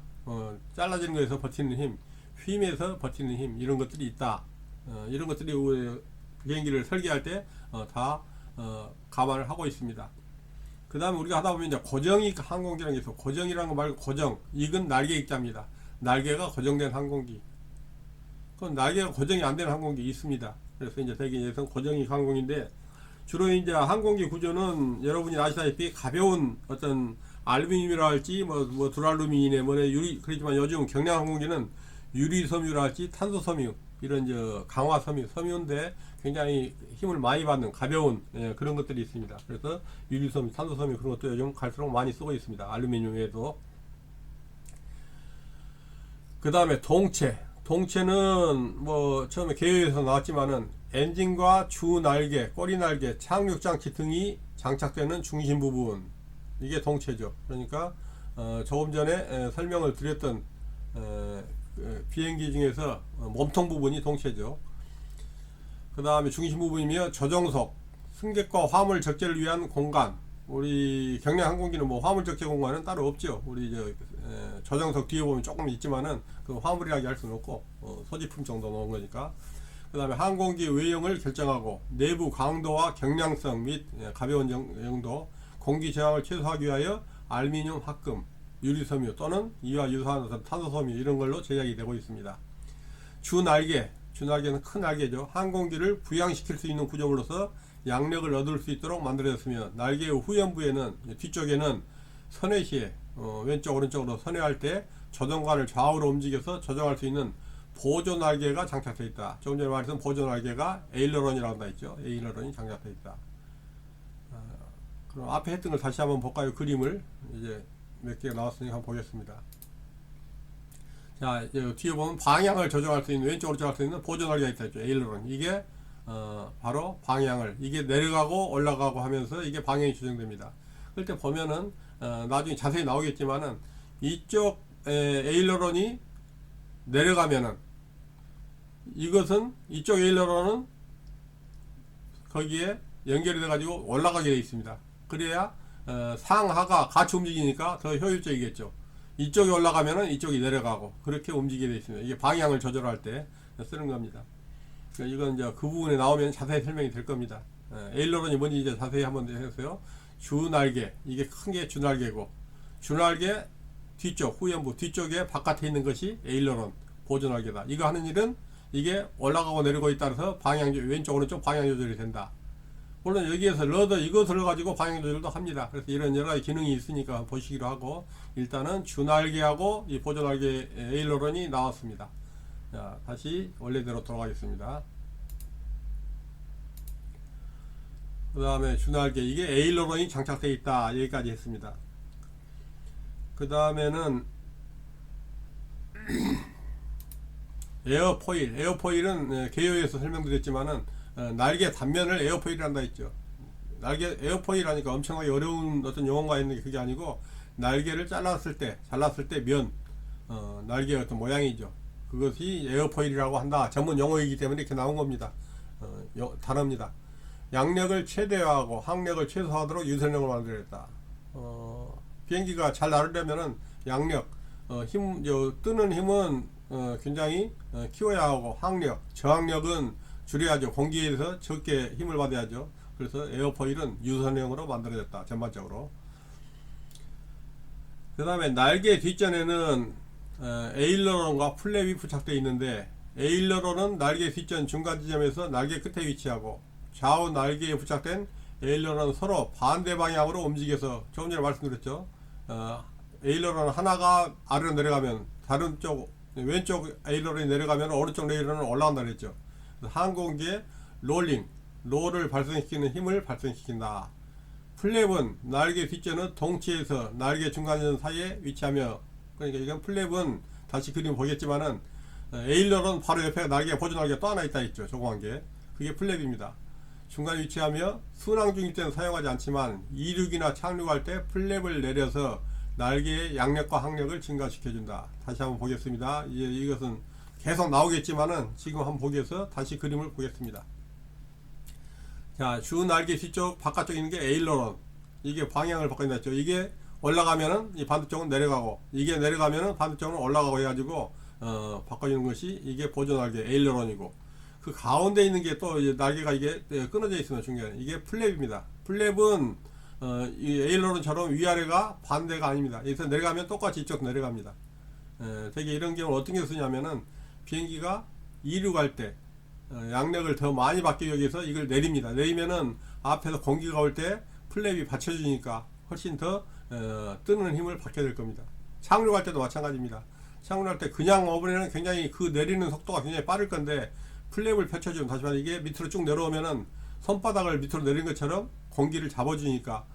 잘라지는 거에서 버티는 힘, 휘임에서 버티는 힘, 이런 것들이 있다. 이런 것들이 비행기를 설계할 때 다 감안을 하고 있습니다. 그 다음에 우리가 하다 보면 이제 고정익 항공기라는 게 있어. 고정이라는 거 말고 고정. 익은 날개 익자입니다. 날개가 고정된 항공기. 그럼 날개가 고정이 안 되는 항공기 있습니다. 그래서 이제 대개에서 고정익 항공인데 주로 이제 항공기 구조는 여러분이 아시다시피 가벼운 어떤 알루미늄이라 할지 뭐 두랄루민이네 뭐네 유리, 그렇지만 요즘 경량 항공기는 유리 섬유라 할지 탄소 섬유 이런 강화 섬유인데 굉장히 힘을 많이 받는 가벼운 그런 것들이 있습니다. 그래서 유리 섬유, 탄소 섬유 그런 것도 요즘 갈수록 많이 쓰고 있습니다. 알루미늄 외에도. 그 다음에 동체는 뭐 처음에 개요에서 나왔지만은 엔진과 주 날개, 꼬리 날개, 착륙장치 등이 장착되는 중심 부분, 이게 동체죠. 그러니까 조금 전에 설명을 드렸던 비행기 중에서 몸통 부분이 동체죠. 그 다음에 중심 부분이며 조정석, 승객과 화물 적재를 위한 공간. 우리 경량 항공기는 뭐 화물 적재 공간은 따로 없죠. 우리 조정석 뒤에 보면 조금 있지만은 그 화물이라고 할 수는 없고 소지품 정도 넣은 거니까. 그 다음에 항공기 외형을 결정하고 내부 강도와 경량성 및 가벼운 용도, 공기 저항을 최소화하기 위하여 알루미늄 합금, 유리섬유 또는 이와 유사한 탄소섬유 이런 걸로 제작이 되고 있습니다. 주날개는 큰 날개죠. 항공기를 부양시킬 수 있는 구조물로서 양력을 얻을 수 있도록 만들어졌으며 날개의 후연부에는 뒤쪽에는 선회 시에 왼쪽 오른쪽으로 선회할 때 조정관을 좌우로 움직여서 조정할 수 있는 보조 날개가 장착되어 있다. 조금 전에 말했던 보조 날개가 에일러런이라고 한다 했죠. 에일러런이 장착되어 있다. 그럼 앞에 했던 걸 다시 한번 볼까요? 그림을 이제 몇 개가 나왔으니까 한번 보겠습니다. 자, 뒤에 보면 방향을 조정할 수 있는, 왼쪽으로 조정할 수 있는 보조 날개가 있다 했죠. 에일러런. 이게 바로 방향을, 이게 내려가고 올라가고 하면서 이게 방향이 조정됩니다. 그럴 때 보면은 나중에 자세히 나오겠지만은 이쪽 에일러런이 내려가면은 이쪽 에일러런은 거기에 연결이 돼 가지고 올라가게 되어 있습니다. 그래야 상하가 같이 움직이니까 더 효율적이겠죠. 이쪽이 올라가면은 이쪽이 내려가고 그렇게 움직이게 되어 있습니다. 이게 방향을 조절할 때 쓰는 겁니다. 이건 이제 그 부분에 나오면 자세히 설명이 될 겁니다. 에일러런이 뭔지 이제 자세히 한번 해보세요. 주날개, 이게 큰 게 주날개고, 주날개 뒤쪽, 후연부 뒤쪽에 바깥에 있는 것이 에일러런, 보조날개다. 이거 하는 일은 이게 올라가고 내리고에 따라서 방향, 왼쪽 오른쪽 방향 조절이 된다. 물론 여기에서 러더 이것을 가지고 방향 조절도 합니다. 그래서 이런 여러 가지 기능이 있으니까 보시기로 하고, 일단은 주날개하고 이 보조날개 에일러런이 나왔습니다. 자, 다시 원래대로 돌아가겠습니다. 그 다음에 주날개, 이게 에일러런이 장착되어 있다. 여기까지 했습니다. 그 다음에는 에어포일은 개요에서 설명드렸지만은 날개 단면을 에어포일이라 한다 했죠. 에어포일하니까 엄청나게 어려운 어떤 용어가 있는 게 그게 아니고, 날개를 잘랐을 때 면, 날개의 어떤 모양이죠. 그것이 에어포일이라고 한다. 전문 용어이기 때문에 이렇게 나온 겁니다. 단어입니다. 양력을 최대화하고 항력을 최소화하도록 유선력을 만들었다. 비행기가 잘 나르려면은 양력, 뜨는 힘은 굉장히 키워야 하고, 항력, 저항력은 줄여야죠. 공기에서 적게 힘을 받아야죠. 그래서 에어포일은 유선형으로 만들어졌다. 전반적으로. 그 다음에 날개 뒷전에는 에일러런과 플랩이 부착되어 있는데, 에일러런은 날개 뒷전 중간 지점에서 날개 끝에 위치하고, 좌우 날개에 부착된 에일러런은 서로 반대 방향으로 움직여서, 조금 전에 말씀드렸죠. 에일러런 하나가 아래로 내려가면 다른 쪽, 왼쪽 에일러런이 내려가면 오른쪽 에일러런은 올라간다 그랬죠. 항공기의 롤을 발생시키는 힘을 발생시킨다. 플랩은 날개 뒷전은 동치에서 날개 중간전 사이에 위치하며, 그러니까 이건 플랩은 다시 그림 보겠지만은 에일러론 바로 옆에 날개 보조 날개 또 하나 있다 있죠. 조그만 게 그게 플랩입니다. 중간에 위치하며 순항 중일 때는 사용하지 않지만 이륙이나 착륙할 때 플랩을 내려서 날개의 양력과 항력을 증가시켜준다. 다시 한번 보겠습니다. 이제 이것은 계속 나오겠지만은 지금 한번 보기 위해서 다시 그림을 보겠습니다. 자, 주 날개 뒤쪽 바깥쪽에 있는 게 에일러론. 이게 방향을 바꿔놨죠. 이게 올라가면은 이 반대쪽은 내려가고, 이게 내려가면은 반대쪽은 올라가고 해가지고 바꿔주는 것이 이게 보조 날개 에일러론이고, 그 가운데 있는 게 또 날개가 이게 끊어져 있으면 중요해요. 이게 플랩입니다. 플랩은 이 에일러론처럼 위아래가 반대가 아닙니다. 여기서 내려가면 똑같이 이쪽 내려갑니다. 되게 이런 경우는 어떤 게 쓰냐면은 비행기가 이륙할 때 양력을 더 많이 받기 위해서 이걸 내립니다. 내리면은 앞에서 공기가 올 때 플랩이 받쳐주니까 훨씬 더 뜨는 힘을 받게 될 겁니다. 착륙할 때도 마찬가지입니다. 착륙할 때 그냥 오버에는 굉장히 그 내리는 속도가 굉장히 빠를 건데, 플랩을 펼쳐주면, 다시 말해 이게 밑으로 쭉 내려오면은 손바닥을 밑으로 내린 것처럼 공기를 잡아주니까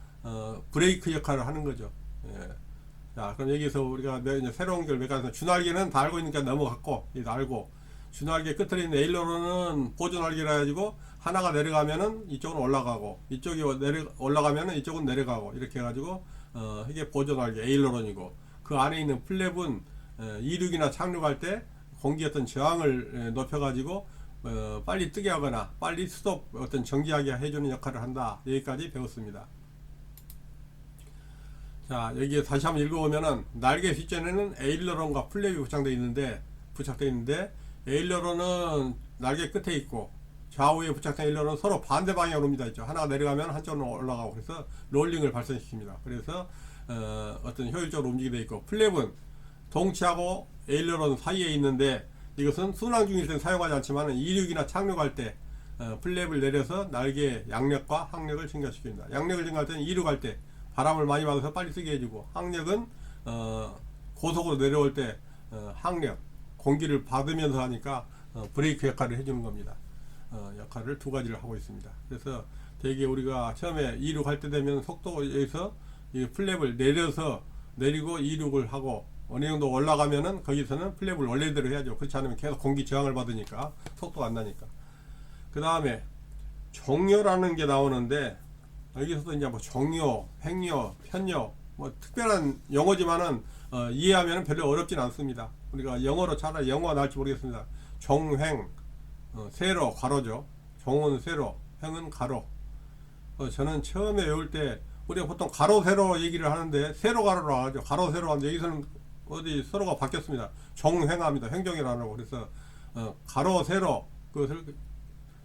브레이크 역할을 하는 거죠. 예. 자, 그럼 여기서 우리가 이제 새로운 걸 메커니즘, 주날개는 다 알고 있으니까 넘어갔고, 이거 알고, 주날개 끝에 있는 에일러론은 보조 날개라 해가지고 하나가 내려가면은 이쪽은 올라가고, 이쪽이 올라가면은 이쪽은 내려가고, 이렇게 해가지고 이게 보조 날개 에일러론이고, 그 안에 있는 플랩은 이륙이나 착륙할 때 공기 어떤 저항을 높여가지고 빨리 뜨게 하거나 빨리 스톱 어떤 정지하게 해주는 역할을 한다. 여기까지 배웠습니다. 자, 여기 다시 한번 읽어보면은 날개 뒷전에는 에일러론과 플랩이 부착되어 있는데 에일러론은 날개 끝에 있고 좌우에 부착된 에일러론은 서로 반대 방향으로 옵니다. 있죠. 하나가 내려가면 한쪽으로 올라가고, 그래서 롤링을 발생시킵니다. 그래서 어떤 효율적으로 움직이게 되어 있고, 플랩은 동치하고 에일러론 사이에 있는데 이것은 순항 중일 때는 사용하지 않지만 이륙이나 착륙할 때 플랩을 내려서 날개의 양력과 항력을 증가시킵니다. 양력을 증가할 때는 이륙할 때 바람을 많이 받아서 빨리 쓰게 해주고, 항력은 고속으로 내려올 때 항력, 공기를 받으면서 하니까 브레이크 역할을 해주는 겁니다. 역할을 두 가지를 하고 있습니다. 그래서 되게 우리가 처음에 이륙할 때 되면 속도에서 이 플랩을 내리고 이륙을 하고, 어느 정도 올라가면은 거기서는 플랩을 원래대로 해야죠. 그렇지 않으면 계속 공기 저항을 받으니까 속도가 안 나니까. 그 다음에 종료라는 게 나오는데, 여기서도 이제 뭐 종료, 횡료, 편료, 뭐 특별한 용어지만은 이해하면 별로 어렵진 않습니다. 우리가 영어로 차라리 영어가 나올지 모르겠습니다. 종횡, 세로, 가로죠. 종은 세로, 횡은 가로. 저는 처음에 외울 때 우리가 보통 가로, 세로 얘기를 하는데 세로, 가로로 하죠. 가로, 세로 하는데 여기서는 어디 서로가 바뀌었습니다. 종횡합니다. 횡종이라고. 그래서 가로, 세로, 그것을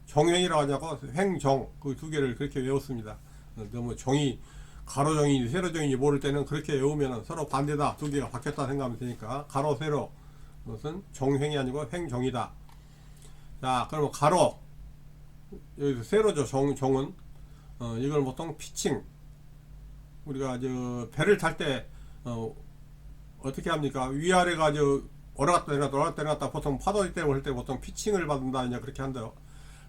종횡이라고 하냐고 횡종, 그 두 개를 그렇게 외웠습니다. 너무 종이 가로종이니 세로종이니 모를 때는 그렇게 외우면 서로 반대다, 두 개가 바뀌었다 생각하면 되니까 가로, 세로, 그것은 종횡이 아니고 횡종이다. 자, 그러면 가로, 여기서 세로죠. 종은 이걸 보통 피칭, 우리가 배를 탈 때 어떻게 합니까? 위아래가 올라갔다 내려갔다 보통 파도 때문에 할 때 보통 피칭을 받는다, 이제 그렇게 한대요.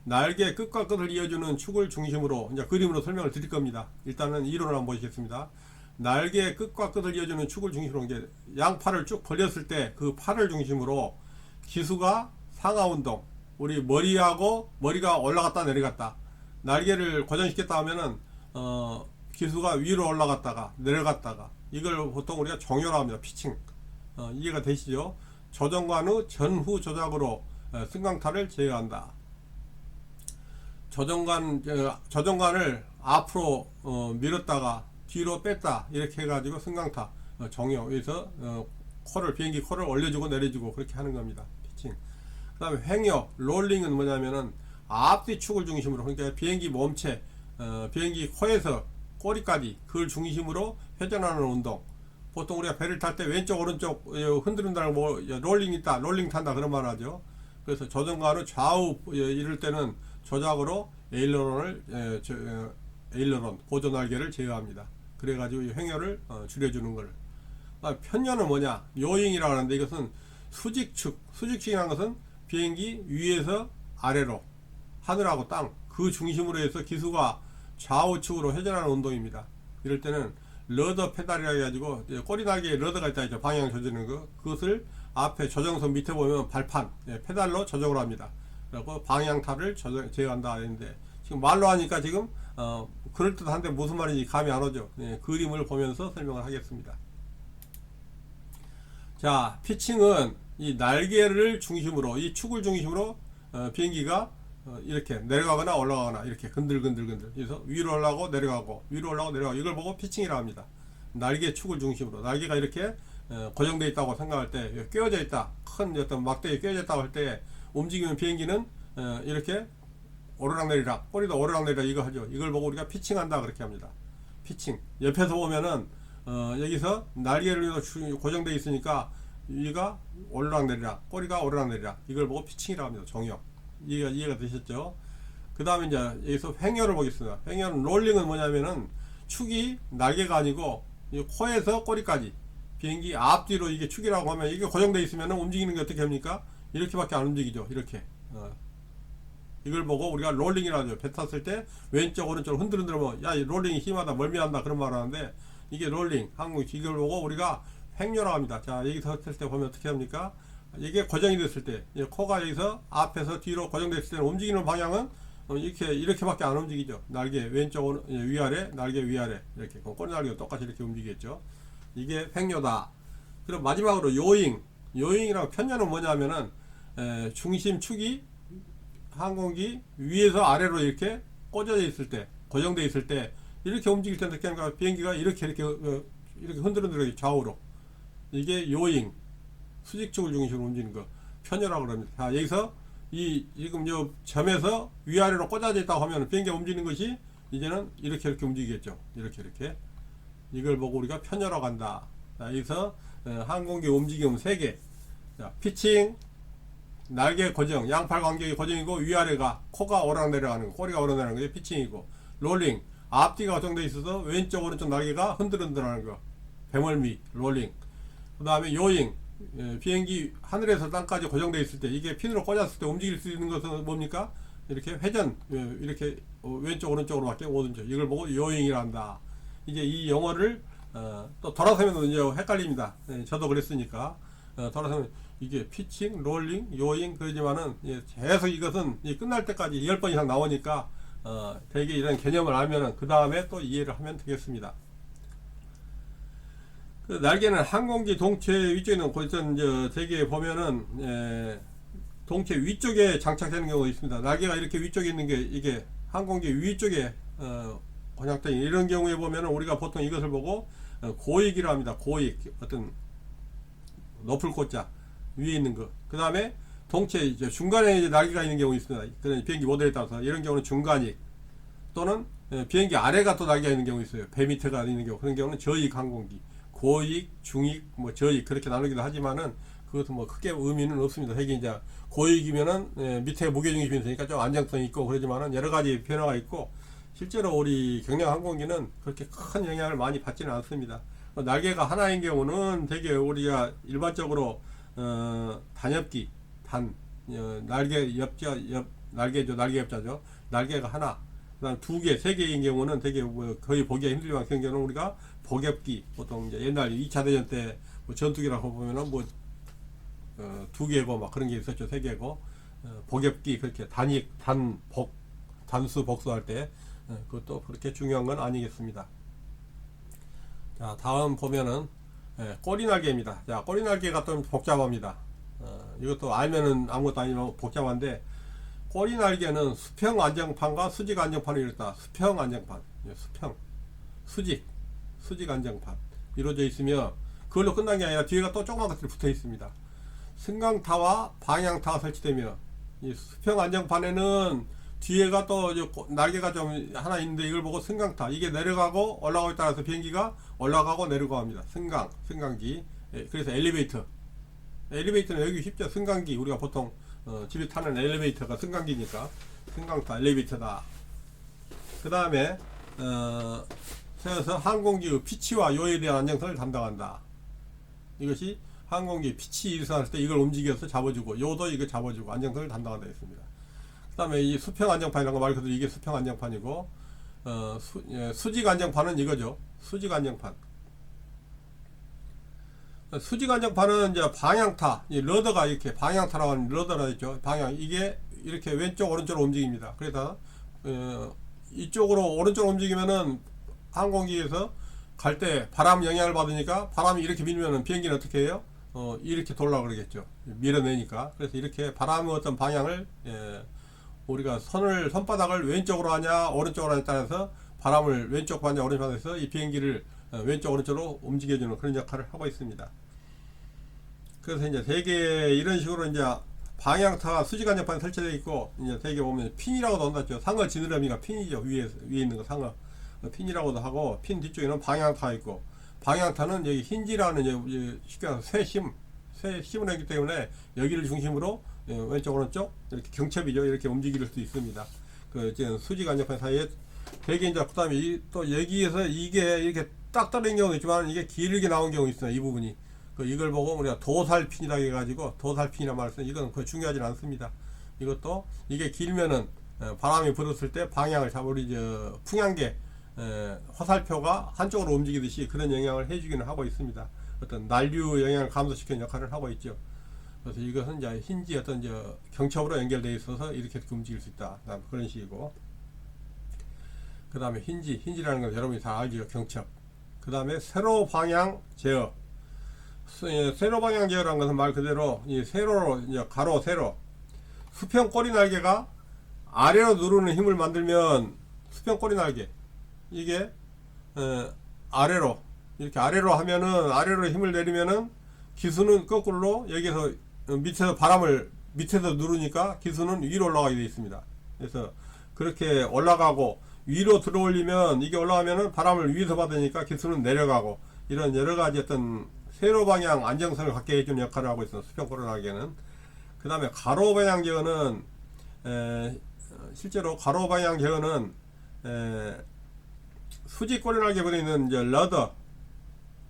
날개 끝과 끝을 이어주는 축을 중심으로, 이제 그림으로 설명을 드릴 겁니다. 일단은 이론을 한번 보시겠습니다. 날개 끝과 끝을 이어주는 축을 중심으로, 이제 양팔을 쭉 벌렸을 때 그 팔을 중심으로 기수가 상하 운동, 우리 머리가 올라갔다 내려갔다, 날개를 고정시켰다 하면은 기수가 위로 올라갔다가 내려갔다가, 이걸 보통 우리가 종료라고 합니다. 피칭. 이해가 되시죠? 조정관 후 전후 조작으로 승강타를 제어한다. 조정관을 앞으로 밀었다가 뒤로 뺐다, 이렇게 해가지고 승강타 종료, 여기서 비행기 코를 올려주고 내려주고 그렇게 하는 겁니다. 피칭. 그 다음에 횡여, 롤링은 뭐냐면은 앞뒤 축을 중심으로, 그러니까 비행기 몸체, 비행기 코에서 꼬리까지 그걸 중심으로 회전하는 운동. 보통 우리가 배를 탈 때 왼쪽 오른쪽 흔들린다는 뭐 롤링 있다, 롤링 탄다 그런 말 하죠. 그래서 조정관을 좌우 이럴 때는 조작으로 에일러론 보조 날개를 제어합니다. 그래가지고 이 횡여를 줄여주는 걸. 편여는 뭐냐? 요잉이라고 하는데, 이것은 수직축이라는 것은 비행기 위에서 아래로, 하늘하고 땅 그 중심으로 해서 기수가 좌우측으로 회전하는 운동입니다. 이럴 때는 러더 페달이라 해가지고 꼬리 날개에 러더가 있다 했죠. 방향 조절하는 거. 그것을 앞에 조정선 밑에 보면 발판 페달로 조정을 합니다. 그리고 방향타를 제어한다 했는데 지금 말로 하니까 지금 그럴듯한데 무슨 말인지 감이 안 오죠. 그림을 보면서 설명을 하겠습니다. 자, 피칭은 이 날개를 중심으로, 이 축을 중심으로 비행기가 이렇게 내려가거나 올라가거나 이렇게 근들근들 그래서 위로 올라가고 내려가고 위로 올라가고 내려가고 이걸 보고 피칭이라고 합니다. 날개 축을 중심으로 날개가 이렇게 고정되어 있다고 생각할 때, 꿰어져 있다, 큰 어떤 막대기에 꿰어져 있다고 할 때 움직이는 비행기는 이렇게 오르락내리락, 꼬리도 오르락내리락 이거 하죠. 이걸 보고 우리가 피칭한다 그렇게 합니다. 피칭. 옆에서 보면은 여기서 날개를 고정되어 있으니까 위가 오르락내리락, 꼬리가 오르락내리락 이걸 보고 피칭이라고 합니다. 종역. 이해가 되셨죠? 그 다음에 이제 여기서 횡열을 보겠습니다. 횡열은 롤링은 뭐냐면은 축이 날개가 아니고 이 코에서 꼬리까지 비행기 앞뒤로 이게 축이라고 하면 이게 고정되어 있으면 움직이는 게 어떻게 합니까? 이렇게밖에 안 움직이죠. 이렇게. 이걸 보고 우리가 롤링이라고 하죠. 배 탔을 때 왼쪽 오른쪽 흔들흔들면 야, 이 롤링이 심하다, 멀미한다 그런 말 하는데 이게 롤링, 한국 이걸 보고 우리가 횡렬라고 합니다. 자, 여기서 섰을 때 보면 어떻게 합니까? 이게 고정이 됐을 때, 코가 여기서 앞에서 뒤로 고정됐을 때는 움직이는 방향은 이렇게밖에 안 움직이죠. 날개 왼쪽 위아래, 날개 위아래 이렇게 꼬리 날개가 똑같이 이렇게 움직이겠죠. 이게 횡렬다. 그럼 마지막으로 요잉이랑 편녀는 뭐냐면은 중심 축이 항공기 위에서 아래로 이렇게 꽂아져 있을 때, 고정되어 있을 때 이렇게 움직일 때 느끼는 거 비행기가 이렇게 흔들흔들하게 좌우로 이게 요잉 수직축을 중심으로 움직이는 거 편여라고 합니다. 자, 여기서 지금 요 점에서 위아래로 꽂아져 있다고 하면 비행기가 움직이는 것이 이제는 이렇게 움직이겠죠. 이렇게 이걸 보고 우리가 편여라고 한다. 자, 여기서 항공기 움직임 3개. 자, 피칭, 날개 고정, 양팔 간격이 고정이고 위아래가 코가 오르락내리락하는 거, 꼬리가 오르락내리락하는 게 피칭이고, 롤링, 앞뒤가 고정되어 있어서 왼쪽 오른쪽 날개가 흔들흔들하는 거, 배멀미, 롤링. 그 다음에 요잉, 비행기 하늘에서 땅까지 고정되어 있을 때 이게 핀으로 꽂았을 때 움직일 수 있는 것은 뭡니까? 이렇게 회전, 이렇게 왼쪽 오른쪽으로 밖에 오른쪽, 이걸 보고 요잉이라 한다. 이제 이 용어를 또 돌아서면 이제 헷갈립니다. 저도 그랬으니까. 돌아서면 이게 피칭, 롤링, 요잉 그러지만은 계속 이것은 끝날 때까지 10번 이상 나오니까 대개 이런 개념을 알면은 그 다음에 또 이해를 하면 되겠습니다. 그 날개는 항공기 동체 위쪽에 있는 곳은 대개 보면은 동체 위쪽에 장착되는 경우가 있습니다. 날개가 이렇게 위쪽에 있는 게 이게 항공기 위쪽에 권약된 이런 경우에 보면은 우리가 보통 이것을 보고 고익이라 합니다. 고익, 어떤 높을 고자 위에 있는 거. 그 다음에 동체 이제 중간에 이제 날개가 있는 경우 있습니다. 그런 비행기 모델에 따라서 이런 경우는 중간익 또는 비행기 아래가 또 날개가 있는 경우 있어요. 배 밑에가 있는 경우. 그런 경우는 저익 항공기, 고익, 중익, 뭐 저익 그렇게 나누기도 하지만은 그것은 뭐 크게 의미는 없습니다. 되게 이제 고익이면은 밑에 무게중심이 있으니까 좀 안정성이 있고 그러지만은 여러 가지 변화가 있고 실제로 우리 경량 항공기는 그렇게 큰 영향을 많이 받지는 않습니다. 날개가 하나인 경우는 되게 우리가 일반적으로 단엽기, 날개 날개 옆자죠. 날개가 하나, 그다음 2개, 3개인 경우는 되게 거의 보기가 힘들지만 그런 경우는 우리가 복엽기, 보통 이제 옛날 2차 대전 때 뭐 전투기라고 보면은 뭐 2개고 막 그런 게 있었죠. 3개고 복엽기 그렇게 단수 복수할 때 그것도 그렇게 중요한 건 아니겠습니다. 자, 다음 보면은 꼬리 날개입니다. 자, 꼬리 날개가 좀 복잡합니다. 이것도 알면은 아무것도 아니면 복잡한데 꼬리 날개는 수평 안정판과 수직 안정판이 이렇다. 수평 안정판, 수직 안정판 이루어져 있으며 그걸로 끝난 게 아니라 뒤에가 또 조그만 것들이 붙어 있습니다. 승강타와 방향타가 설치되며 이 수평 안정판에는 뒤에가 또 날개가 좀 하나 있는데 이걸 보고 승강타, 이게 내려가고 올라가고에 따라서 비행기가 올라가고 내려가고 합니다. 승강기. 그래서 엘리베이터는 여기 쉽죠. 승강기, 우리가 보통 집에 타는 엘리베이터가 승강기니까 승강타, 엘리베이터다. 그 다음에 세워서 항공기의 피치와 요에 대한 안정성을 담당한다. 이것이 항공기 피치 일선할 때 이걸 움직여서 잡아주고 요도 이거 잡아주고 안정성을 담당한다 했습니다. 그 다음에 이 수평 안정판이라는 거 말 그대로 이게 수평 안정판이고 수직 안정판은 이거죠. 수직 안정판. 수직 안정판은 이제 방향타, 이 러더가 이렇게 방향타라고 하는 러더라 있죠. 방향 이게 이렇게 왼쪽 오른쪽으로 움직입니다. 그래서 이쪽으로 오른쪽으로 움직이면은 항공기에서 갈 때 바람 영향을 받으니까 바람이 이렇게 밀면은 비행기는 어떻게 해요? 이렇게 돌라 그러겠죠. 밀어내니까. 그래서 이렇게 바람의 어떤 방향을 우리가 손바닥을 왼쪽으로 하냐 오른쪽으로 하냐에 따라서 바람을 왼쪽 하냐 오른쪽 하냐에서 이 비행기를 왼쪽 오른쪽으로 움직여주는 그런 역할을 하고 있습니다. 그래서 이제 대개 이런 식으로 이제 방향타가 수직 안정판에 설치되어 있고, 이제 대개 보면 핀이라고도 한다죠. 상어 지느러미가 핀이죠. 위에 있는 거 상어 핀이라고도 하고, 핀 뒤쪽에는 방향타 있고, 방향타는 여기 힌지라는 이제 쉽게 말해서 쇠심을 했기 때문에 여기를 중심으로 왼쪽 오른쪽 이렇게 경첩이죠. 이렇게 움직일 수 있습니다. 그 수직 안정판 사이에 대개 이제 그다음에 또 여기에서 이게 이렇게 딱 떨어진 경우도 있지만 이게 길게 나온 경우 있어요. 이 부분이. 이걸 보고 우리가 도살핀이라고 해가지고 도살핀이라 말씀, 이건 그 중요하진 않습니다. 이것도 이게 길면은 바람이 불었을 때 방향을 잡아 우리 풍향계 화살표가 한쪽으로 움직이듯이 그런 영향을 해주기는 하고 있습니다. 어떤 난류 영향을 감소시키는 역할을 하고 있죠. 그래서 이것은 이제 힌지 어떤 경첩으로 연결되어 있어서 이렇게 움직일 수 있다. 그런 식이고, 그 다음에 힌지라는 건 여러분이 다 알죠. 경첩. 그 다음에 세로 방향 제어. 세로 방향 제어라는 것은 말 그대로 이 세로로 이제 가로 세로 수평 꼬리 날개가 아래로 누르는 힘을 만들면 수평 꼬리 날개 이게 아래로 이렇게 아래로 하면은 아래로 힘을 내리면은 기수는 거꾸로 여기서 밑에서 바람을 밑에서 누르니까 기수는 위로 올라가게 되어 있습니다. 그래서 그렇게 올라가고 위로 들어 올리면 이게 올라가면은 바람을 위에서 받으니까 기수는 내려가고, 이런 여러 가지 어떤 세로 방향 안정성을 갖게 해주는 역할을 하고 있습니다. 수평 꼬리 날개는. 그 다음에 가로 방향 제어는 실제로 가로 방향 제어는 수직 꼬리 날개보다 있는 이제 러더,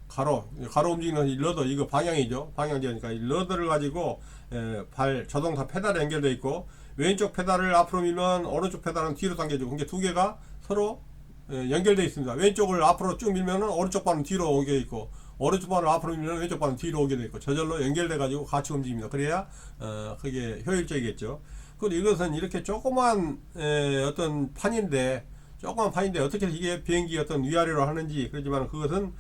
가로 움직이는 이 러더, 이거 방향이죠. 방향 제어니까 이 러더를 가지고 발 자동차 페달에 연결되어 있고, 왼쪽 페달을 앞으로 밀면 오른쪽 페달은 뒤로 당겨주고, 이게 두 개가 서로 연결되어 있습니다. 왼쪽을 앞으로 쭉 밀면 오른쪽 발은 뒤로 오게 있고, 오른쪽 발을 앞으로 밀면 왼쪽 발은 뒤로 오게 되어 있고, 저절로 연결돼 가지고 같이 움직입니다. 그래야 그게 효율적이겠죠. 그리고 이것은 이렇게 조그만 어떤 판인데 어떻게 이게 비행기 어떤 위아래로 하는지, 그렇지만 그것은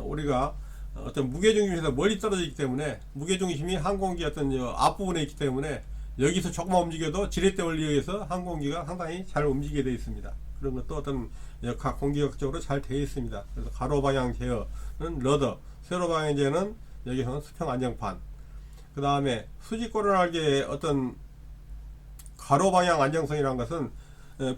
우리가 어떤 무게중심에서 멀리 떨어져 있기 때문에, 무게중심이 항공기 어떤 앞부분에 있기 때문에 여기서 조금만 움직여도 지렛대 원리에 의해서 항공기가 상당히 잘 움직이게 되어 있습니다. 그런 것도 어떤 공기학적으로 잘 되어 있습니다. 그래서 가로 방향 제어는 러더, 세로 방향 제어는 여기서는 수평 안정판. 그 다음에 수직 꼬리 날개의 어떤 가로 방향 안정성이라는 것은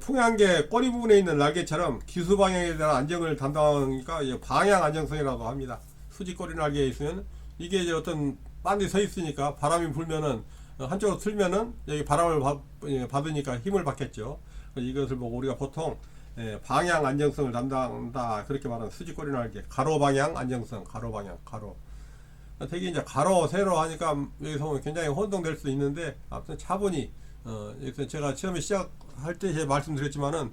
풍향계 꼬리 부분에 있는 날개처럼 기수 방향에 대한 안정을 담당하니까 방향 안정성이라고 합니다. 수직 꼬리 날개에 있으면 이게 이제 어떤 반대 서 있으니까 바람이 불면은 한쪽으로 틀면은 여기 바람을 받으니까 힘을 받겠죠. 이것을 보고 우리가 보통 방향 안정성을 담당한다 그렇게 말하는 수직 꼬리 날개, 가로 방향 안정성, 가로 방향, 가로. 되게 이제 가로 세로 하니까 여기서 보면 굉장히 혼동될 수도 있는데, 아무튼 차분히 제가 처음에 시작할 때 제가 말씀드렸지만은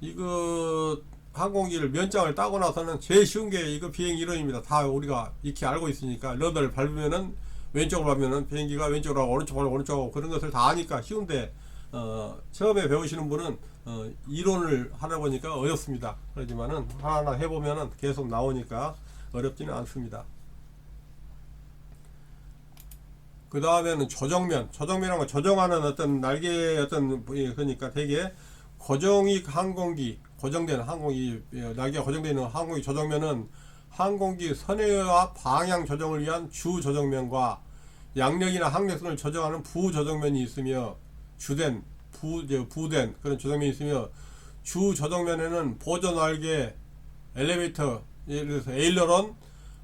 이거 항공기를 면장을 따고 나서는 제일 쉬운 게 이거 비행 이론입니다. 다 우리가 익히 알고 있으니까, 러더를 밟으면은 왼쪽으로 가면은 비행기가 왼쪽으로 하고 오른쪽으로 하고 그런 것을 다 아니까 쉬운데, 처음에 배우시는 분은 이론을 하다 보니까 어렵습니다. 그렇지만은 하나하나 해보면은 계속 나오니까 어렵지는 않습니다. 그 다음에는 조정면이라는 건 조정하는 어떤 날개 어떤 그러니까 되게 고정익 항공기, 고정된 항공기, 날개가 고정되어 있는 항공기 조정면은 항공기 선회와 방향 조정을 위한 주 조정면과 양력이나 항력성을 조정하는 부 조정면이 있으며, 부된 그런 조정면이 있으며, 주 조정면에는 보조 날개, 엘리베이터, 예를 들어서 에일러론,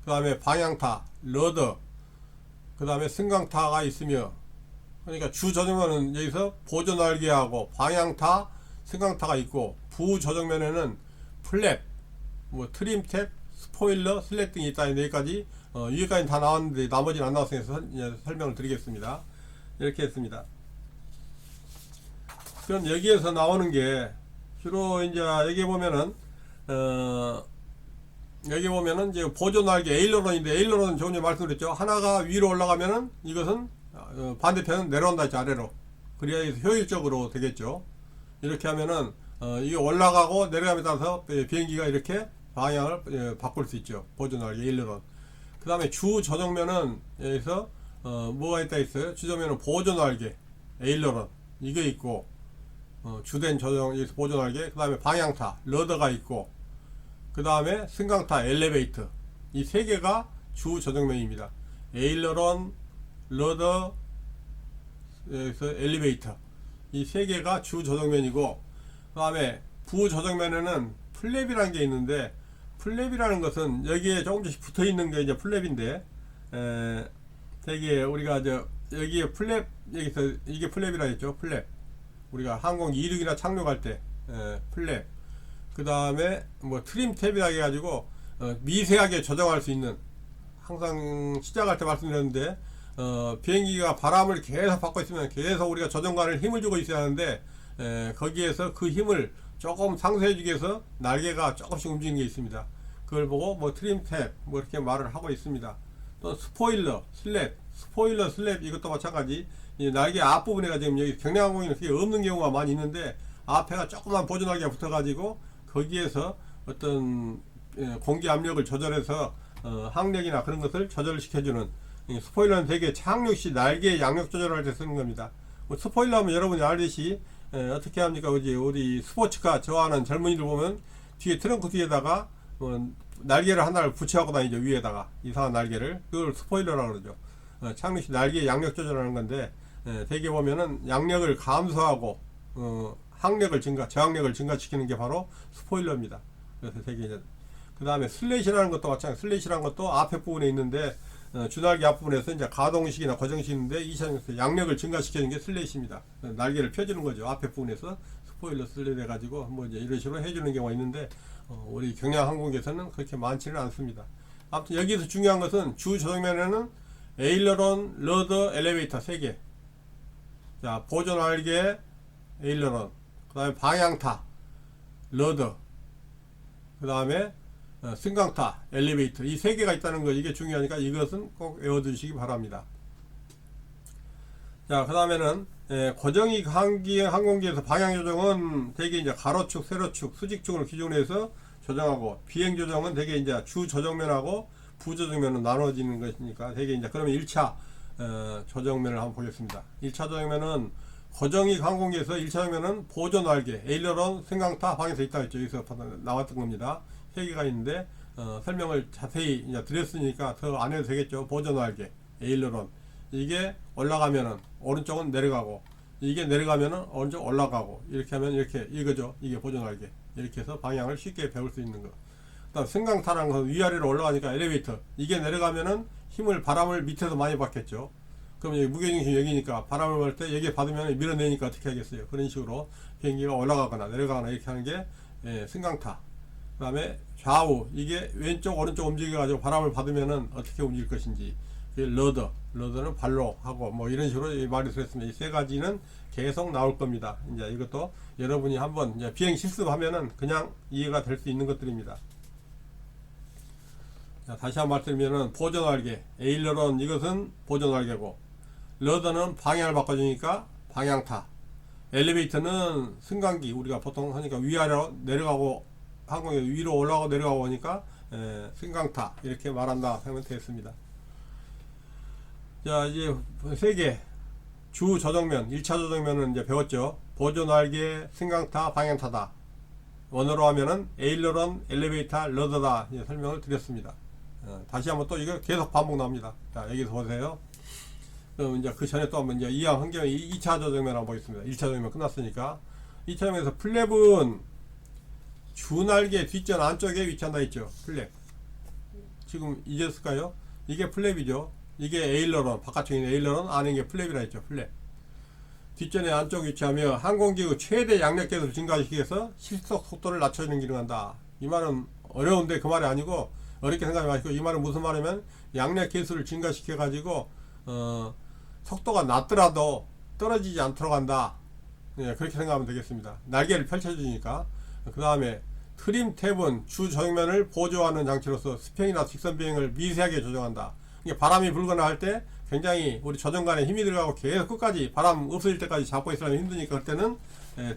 그 다음에 방향타, 러더, 그 다음에 승강타가 있으며, 그러니까 주 조정면은 여기서 보조 날개하고 방향타, 승강타가 있고, 부 조정면에는 플랩, 트림탭, 스포일러, 슬랙 등이 있다. 여기까지 위에까지 다 나왔는데 나머지는 안 나왔으니까 설명을 드리겠습니다. 이렇게 했습니다. 그럼 여기에서 나오는 게 주로 이제 여기 보면은 여기 보면은 이제 보조 날개 에일러론인데, 에일러론은 조금 전에 말씀드렸죠. 하나가 위로 올라가면은 이것은 반대편은 내려온다 했죠, 아래로. 그래야 효율적으로 되겠죠. 이렇게 하면은 이게 올라가고 내려감에 따라서 비행기가 이렇게 방향을 바꿀 수 있죠. 보조 날개 에일러론. 그 다음에 주 조정면은 여기서 뭐가 있다 있어요. 주 조정면은 보조 날개 에일러론 이게 있고, 주된 조정 여기서 보조 날개, 그 다음에 방향타 러더가 있고, 그 다음에 승강타 엘리베이터, 이 세 개가 주 조정면입니다. 에일러론, 러더, 여기서 엘리베이터, 이 세 개가 주 조정면이고, 그 다음에 부 조정면에는 플랩이라는 게 있는데, 플랩이라는 것은 여기에 조금씩 붙어 있는 게 이제 플랩인데, 되게 우리가 여기에 플랩, 여기서 이게 플랩이라 했죠. 플랩. 우리가 항공 이륙이나 착륙할 때 플랩. 그 다음에 뭐 트림 탭이라 해가지고 미세하게 조정할 수 있는, 항상 시작할 때 말씀드렸는데 비행기가 바람을 계속 받고 있으면 계속 우리가 조정관을 힘을 주고 있어야 하는데, 거기에서 그 힘을 조금 상쇄해 주기 위해서 날개가 조금씩 움직이는 게 있습니다. 그걸 보고 뭐 트림 탭 뭐 이렇게 말을 하고 있습니다. 또 스포일러, 슬랩, 스포일러, 슬랩 이것도 마찬가지. 이 날개 앞부분에가 지금 여기 경량항공에는 그게 없는 경우가 많이 있는데, 앞에가 조그만 보조 날개가 붙어 가지고 거기에서 어떤 공기 압력을 조절해서 항력이나 그런 것을 조절시켜주는, 스포일러는 되게 착륙 시 날개 양력 조절할 때 쓰는 겁니다. 뭐 스포일러 하면 여러분이 알듯이 어떻게 합니까? 우리 스포츠카 좋아하는 젊은이들 보면 뒤에 트렁크 뒤에다가 날개를 하나를 붙여갖고 다니죠. 위에다가 이상한 날개를, 그걸 스포일러라고 그러죠. 착륙 시 날개 양력 조절하는 건데, 대개 보면은 양력을 감소하고 항력을 저항력을 증가시키는 게 바로 스포일러입니다. 그래서 되게 이제 그 다음에 슬랫이라는 것도 마찬가지. 슬랫이라는 것도 앞에 부분에 있는데, 주날개 앞부분에서 이제 가동식이나 고정식인데, 이 차량에서 양력을 증가시키는 게 슬랫입니다. 날개를 펴주는 거죠. 앞에 부분에서 스포일러 슬랫 해가지고 뭐 이제 이런 식으로 해주는 경우가 있는데, 우리 경량항공에서는 그렇게 많지는 않습니다. 아무튼 여기서 중요한 것은 주 조정면에는 에일러론, 러더, 엘리베이터 3개. 자, 보조 날개, 에일러론, 그 다음에 방향타, 러더, 그 다음에 승강타, 엘리베이터, 이 3개가 있다는 거, 이게 중요하니까 이것은 꼭 외워두시기 바랍니다. 자, 그 다음에는 고정익 항공기에서 방향 조정은 대개 이제 가로축, 세로축, 수직축을 기준으로 해서 조정하고, 비행 조정은 대개 이제 주 조정면하고 부조정면으로 나눠지는 것이니까, 대개 이제 그러면 1차 조정면을 한번 보겠습니다. 1차 조정면은 고정익 항공기에서 1차 조정면은 보조 날개, 에일러론, 승강타, 방에서 있다 했죠. 여기서 나왔던 겁니다. 3개가 있는데 설명을 자세히 이제 드렸으니까 더 안 해도 되겠죠. 보조 날개, 에일러론, 이게 올라가면은 오른쪽은 내려가고, 이게 내려가면은 오른쪽 올라가고, 이렇게 하면 이렇게 이거죠. 이게 보조 날개. 이렇게 해서 방향을 쉽게 배울 수 있는 거. 그다음 승강타라는 건 위아래로 올라가니까 엘리베이터, 이게 내려가면은 바람을 밑에서 많이 받겠죠. 그럼 여기 무게중심 여기니까 바람을 받을 때 여기에 받으면 밀어내니까 어떻게 하겠어요. 그런 식으로 비행기가 올라가거나 내려가거나 이렇게 하는 게 승강타. 그 다음에 좌우, 이게 왼쪽 오른쪽 움직여 가지고 바람을 받으면은 어떻게 움직일 것인지, 러더는 발로 하고 뭐 이런 식으로 말이 들었습니다. 이 3가지는 계속 나올 겁니다. 이제 이것도 여러분이 한번 이제 비행 실습하면은 그냥 이해가 될 수 있는 것들입니다. 자, 다시 한번 말씀드리면은 보조 날개, 에일러론, 이것은 보조 날개고, 러더는 방향을 바꿔주니까 방향타, 엘리베이터는 승강기, 우리가 보통 하니까 위아래로 내려가고, 항공이 위로 올라가고 내려가고 하니까 승강타, 이렇게 말한다 하면 되겠습니다. 자, 이제 3개 주 조정면, 1차 조정면은 이제 배웠죠. 보조 날개, 승강타, 방향타다. 원어로 하면은 에일러론, 엘리베이터, 러더다, 이제 설명을 드렸습니다. 다시 한번 또 이거 계속 반복 나옵니다. 자, 여기서 보세요. 그럼 이제 그 전에 또 한번 이제 이왕 한 경우에 2차 조정면 한번 보겠습니다. 1차 조정면 끝났으니까 2차 조정면에서 플랩은 주날개 뒷전 안쪽에 위치한다 했죠. 플랩. 지금 잊었을까요? 이게 플랩이죠. 이게 에일러론, 바깥쪽에 있는 에일러론, 안에 게 플랩이라 했죠. 플랩. 뒷전에 안쪽 위치하며 항공기의 최대 양력 계수를 증가시키기 위해서 실속 속도를 낮춰주는 기능을 한다. 이 말은 어려운데 그 말이 아니고, 어렵게 생각하지 마시고, 이 말은 무슨 말이면 양력 계수를 증가시켜 가지고 속도가 낮더라도 떨어지지 않도록 한다. 예, 그렇게 생각하면 되겠습니다. 날개를 펼쳐주니까. 그 다음에 트림 탭은 주 조정면을 보조하는 장치로서 스팽이나 직선 비행을 미세하게 조정한다. 이게 바람이 불거나 할 때 굉장히 우리 조정관에 힘이 들어가고 계속 끝까지 바람 없어질 때까지 잡고 있으면 힘드니까 그때는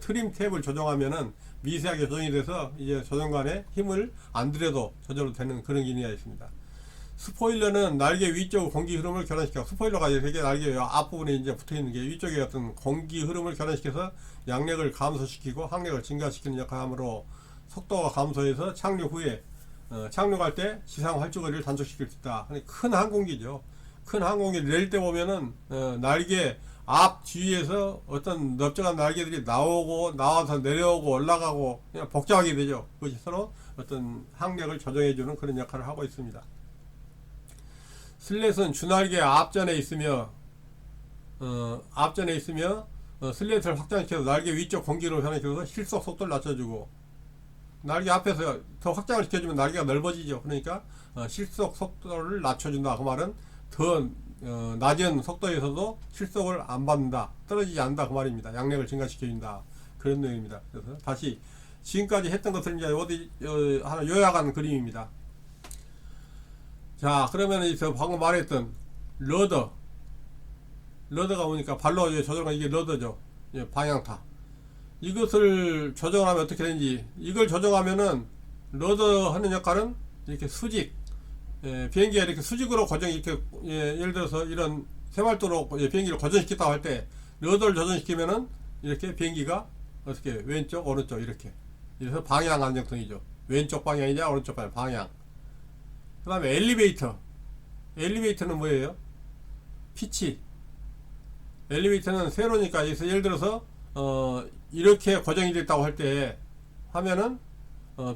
트림 탭을 조정하면은 미세하게 조정이 돼서 이제 조정관에 힘을 안 들여도 저절로 되는 그런 기능이 있습니다. 스포일러는 날개 위쪽 공기 흐름을 교란시켜, 스포일러가 이렇게 날개 앞부분에 이제 붙어 있는 게 위쪽에 어떤 공기 흐름을 교란시켜서 양력을 감소시키고 항력을 증가시키는 역할하므로 속도가 감소해서 착륙 후에 착륙할 때 지상 활주거리를 단축시킬 수 있다. 큰 항공기죠. 큰 항공기를 내릴 때 보면은 날개 앞 뒤에서 어떤 넓적한 날개들이 나와서 내려오고 올라가고 그냥 복잡하게 되죠. 그것이 서로 어떤 항력을 조정해주는 그런 역할을 하고 있습니다. 슬랫은 주날개 앞전에 있으며 슬랫을 확장시켜서 날개 위쪽 공기로 변화시켜서 실속 속도를 낮춰주고, 날개 앞에서 더 확장을 시켜주면 날개가 넓어지죠. 그러니까 실속 속도를 낮춰준다. 그 말은 더 낮은 속도에서도 실속을 안 받는다, 떨어지지 않는다 그 말입니다. 양력을 증가시켜준다, 그런 내용입니다. 그래서 다시 지금까지 했던 것을 이제 어디 하나 요약한 그림입니다. 자, 그러면 이제 방금 말했던 러더가 오니까 발로 조정하는 이게 러더죠. 방향타. 이것을 조정하면 어떻게 되는지, 이걸 조정하면은 러더 하는 역할은 이렇게 수직, 비행기가 이렇게 수직으로 고정, 이렇게 예를 들어서 이런 세발도로 비행기를 고정시켰다고 할 때 러더를 조정시키면은 이렇게 비행기가 어떻게 왼쪽 오른쪽 이렇게, 그래서 방향 안정성이죠. 왼쪽 방향이냐 오른쪽 방향. 그 다음에 엘리베이터는 뭐예요? 피치. 엘리베이터는 세로니까, 예를 들어서 이렇게 고정이 됐다고 할 때 하면은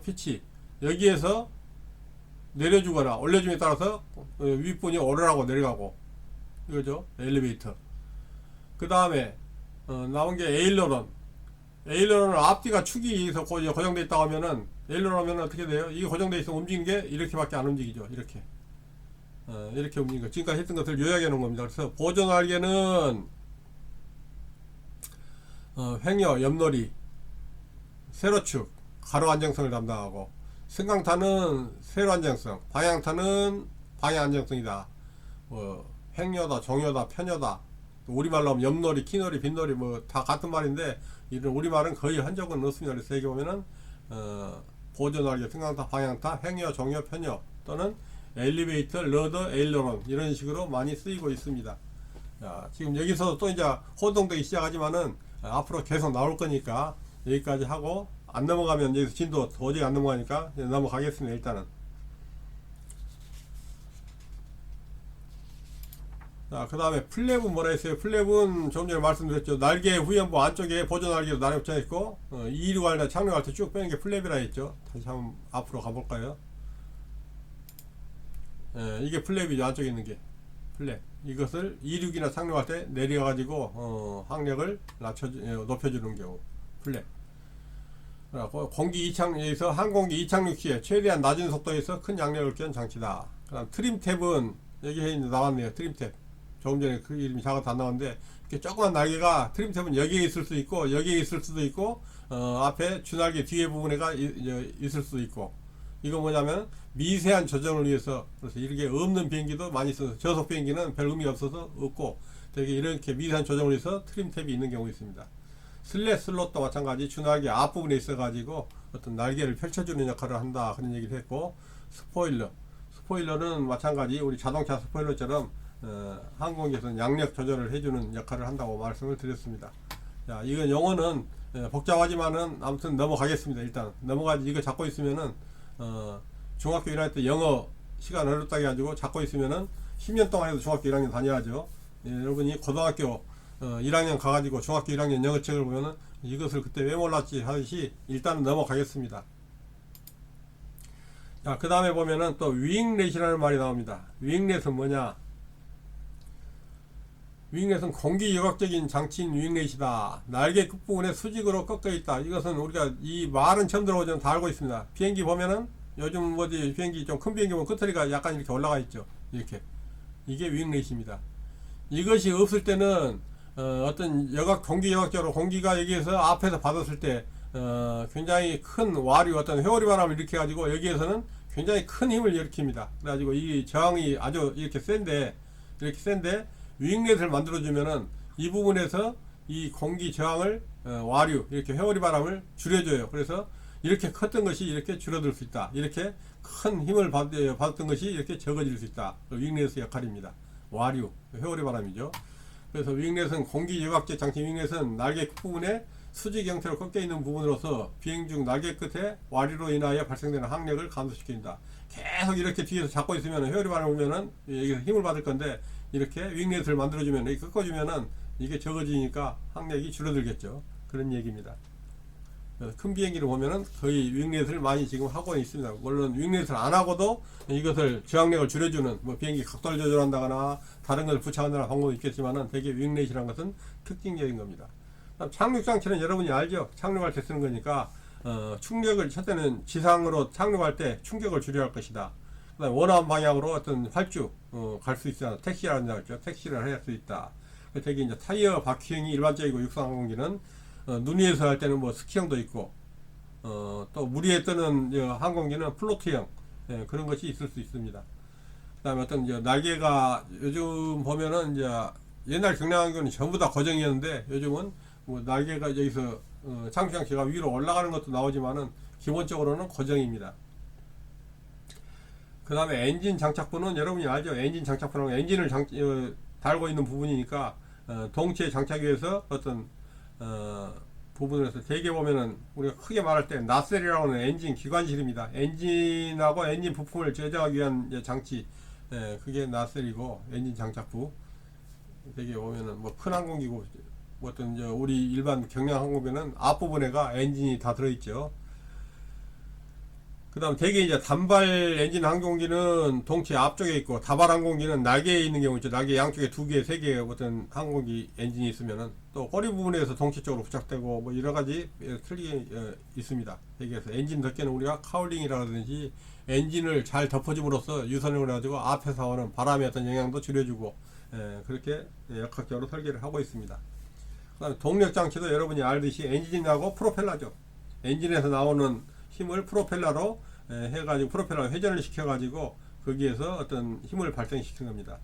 피치, 여기에서 내려주거나 올려줌에 따라서 윗분이 오르라고 내려가고, 이거죠 엘리베이터. 그 다음에 나온 게 에일러런은 앞뒤가 축이 여기서 고정되어 있다고 하면은, 에일러런 하면 어떻게 돼요? 이게 고정되어 있으면 움직이는 게 이렇게밖에 안 움직이죠. 이렇게 움직이는 거, 지금까지 했던 것을 요약해 놓은 겁니다. 그래서 보조 날개는 횡여, 옆놀이, 세로축, 가로 안정성을 담당하고, 승강타는 세로 안정성, 방향타는 방향 안정성이다. 횡여다, 정여다, 편여다. 우리말로 하면 옆놀이, 키놀이, 빗놀이 뭐 다 같은 말인데 이런 우리말은 거의 한 적은 없습니다. 그래서 여기 보면은 보조 날개, 승강타, 방향타, 횡여, 정여, 편여 또는 엘리베이터, 러더, 에일러론 이런 식으로 많이 쓰이고 있습니다. 자, 지금 여기서 또 이제 호동되기 시작하지만은 앞으로 계속 나올 거니까 여기까지 하고, 안 넘어가면 여기서 진도 도저히 안 넘어가니까 넘어가겠습니다. 일단은. 자, 그 다음에 플랩은 뭐라 했어요? 플랩은 조금 전에 말씀드렸죠. 날개 후연부 안쪽에 보조 날개로 나눠 붙여 있고, 이륙할 때 착륙할 때 쭉 빼는 게 플랩이라 했죠. 다시 한번 앞으로 가볼까요? 이게 플랩이죠. 안쪽에 있는 게 플랩. 이것을 이륙이나 착륙할 때 내려가지고 항력을 높여주는 경우 플랩. 공기 이착에서 항공기 이착륙 시에 최대한 낮은 속도에서 큰 양력을 끼는 장치다. 그 다음 트림 탭은 여기에 나왔네요. 트림 탭. 조금 전에 그 이름이 작아서 안 나왔는데, 이렇게 조그만 날개가 트림 탭은 여기에 있을 수 있고 여기에 있을 수도 있고 앞에 주날개 뒤에 부분에가 있을 수도 있고, 이거 뭐냐면 미세한 조정을 위해서, 그래서 이렇게 없는 비행기도 많이 써서, 저속 비행기는 별 의미 없어서 없고 되게 이렇게 미세한 조정을 위해서 트림 탭이 있는 경우 있습니다. 슬롯도 마찬가지 주날개 앞부분에 있어 가지고 어떤 날개를 펼쳐주는 역할을 한다, 그런 얘기를 했고, 스포일러는 마찬가지 우리 자동차 스포일러처럼 항공기에서는 양력 조절을 해주는 역할을 한다고 말씀을 드렸습니다. 자, 이건 영어는 복잡하지만은 아무튼 넘어가겠습니다. 일단 넘어가지. 이거 잡고 있으면은 중학교 1학년 때 영어 시간 어렵다 해가지고 잡고 있으면은 10년 동안 해도 중학교 1학년 다녀야죠. 여러분이 고등학교 1학년 가가지고 중학교 1학년 영어책을 보면은 이것을 그때 왜 몰랐지 하듯이 일단은 넘어가겠습니다. 자, 그 다음에 보면은 또 윙렛이라는 말이 나옵니다. 윙렛은 뭐냐? 윙렛은 공기 여각적인 장치인 윙렛이다. 날개 끝부분에 수직으로 꺾여 있다. 이것은 우리가 이 말은 처음 들어보지만 다 알고 있습니다. 비행기 보면은 요즘 어디 비행기 좀 큰 비행기 보면 끝터리가 약간 이렇게 올라가 있죠. 이렇게. 이게 윙렛입니다. 이것이 없을 때는 어떤 공기 여각적으로 공기가 여기에서 앞에서 받았을 때 굉장히 큰 와류 어떤 회오리 바람을 일으켜 가지고 여기에서는 굉장히 큰 힘을 일으킵니다. 그래가지고 이 저항이 아주 이렇게 센데 윙렛을 만들어 주면은 이 부분에서 이 공기 저항을 와류 이렇게 회오리 바람을 줄여줘요. 그래서 이렇게 컸던 것이 이렇게 줄어들 수 있다. 이렇게 큰 힘을 받았던 것이 이렇게 적어질 수 있다. 윙렛의 역할입니다. 와류 회오리 바람이죠. 그래서 윙렛은 공기 유각제 장치 윙렛은 날개 끝부분에 수직 형태로 꺾여 있는 부분으로서 비행 중 날개 끝에 와류로 인하여 발생되는 항력을 감소시킨다. 계속 이렇게 뒤에서 잡고 있으면 회오리 바람 오면은 여기서 힘을 받을 건데 이렇게 윙렛을 만들어주면 이렇게 꺾어주면은 이게 적어지니까 항력이 줄어들겠죠. 그런 얘기입니다. 큰 비행기를 보면은 거의 윙렛을 많이 지금 하고 있습니다. 물론 윙렛을 안 하고도 이것을 저항력을 줄여주는 뭐 비행기 각도를 조절한다거나 다른 것을 부착한다는 방법도 있겠지만은 대개 윙렛이라는 것은 특징적인 겁니다. 착륙 장치는 여러분이 알죠? 착륙할 때 쓰는 거니까 충격을 첫째는 지상으로 착륙할 때 충격을 줄여야 할 것이다. 그다음에 원하는 방향으로 어떤 활주 갈 수 있다. 택시라는 거죠. 택시를 할 수 있다. 되게 이제 타이어 바퀴형이 일반적이고 육상 항공기는 눈 위에서 할 때는 뭐 스키형도 있고 또 물 위에 뜨는 항공기는 플로트형 그런 것이 있을 수 있습니다. 그다음에 어떤 이제 날개가 요즘 보면은 이제 옛날 경량항공기는 전부 다 고정이었는데 요즘은 뭐 날개가 여기서 착륙장치가 위로 올라가는 것도 나오지만은 기본적으로는 고정입니다. 그 다음에 엔진 장착부는 여러분이 알죠? 엔진 장착부는 엔진을 달고 있는 부분이니까 동체에 장착하기 위해서 어떤 부분에서 대개 보면은 우리가 크게 말할 때 나셀이라고 하는 엔진 기관실입니다. 엔진하고 엔진 부품을 제작하기 위한 장치 그게 나셀이고 엔진 장착부 대개 보면은 뭐 큰 항공기고 어떤 우리 일반 경량 항공기는 앞부분에가 엔진이 다 들어있죠. 그 다음 대개 이제 단발 엔진 항공기는 동체 앞쪽에 있고 다발 항공기는 날개에 있는 경우 있죠. 날개 양쪽에 2개, 3개 어떤 항공기 엔진이 있으면은 또 꼬리 부분에서 동체 쪽으로 부착되고 뭐 여러가지 틀리게 있습니다. 대개에서 엔진 덮개는 우리가 카울링이라든지 엔진을 잘 덮어줌으로써 유선을 해가지고 앞에서 오는 바람의 어떤 영향도 줄여주고 그렇게 역학적으로 설계를 하고 있습니다. 그 다음에 동력 장치도 여러분이 알듯이 엔진하고 프로펠러죠. 엔진에서 나오는 힘을 프로펠러로 해가지고 프로펠러 회전을 시켜가지고 거기에서 어떤 힘을 발생시키는 겁니다.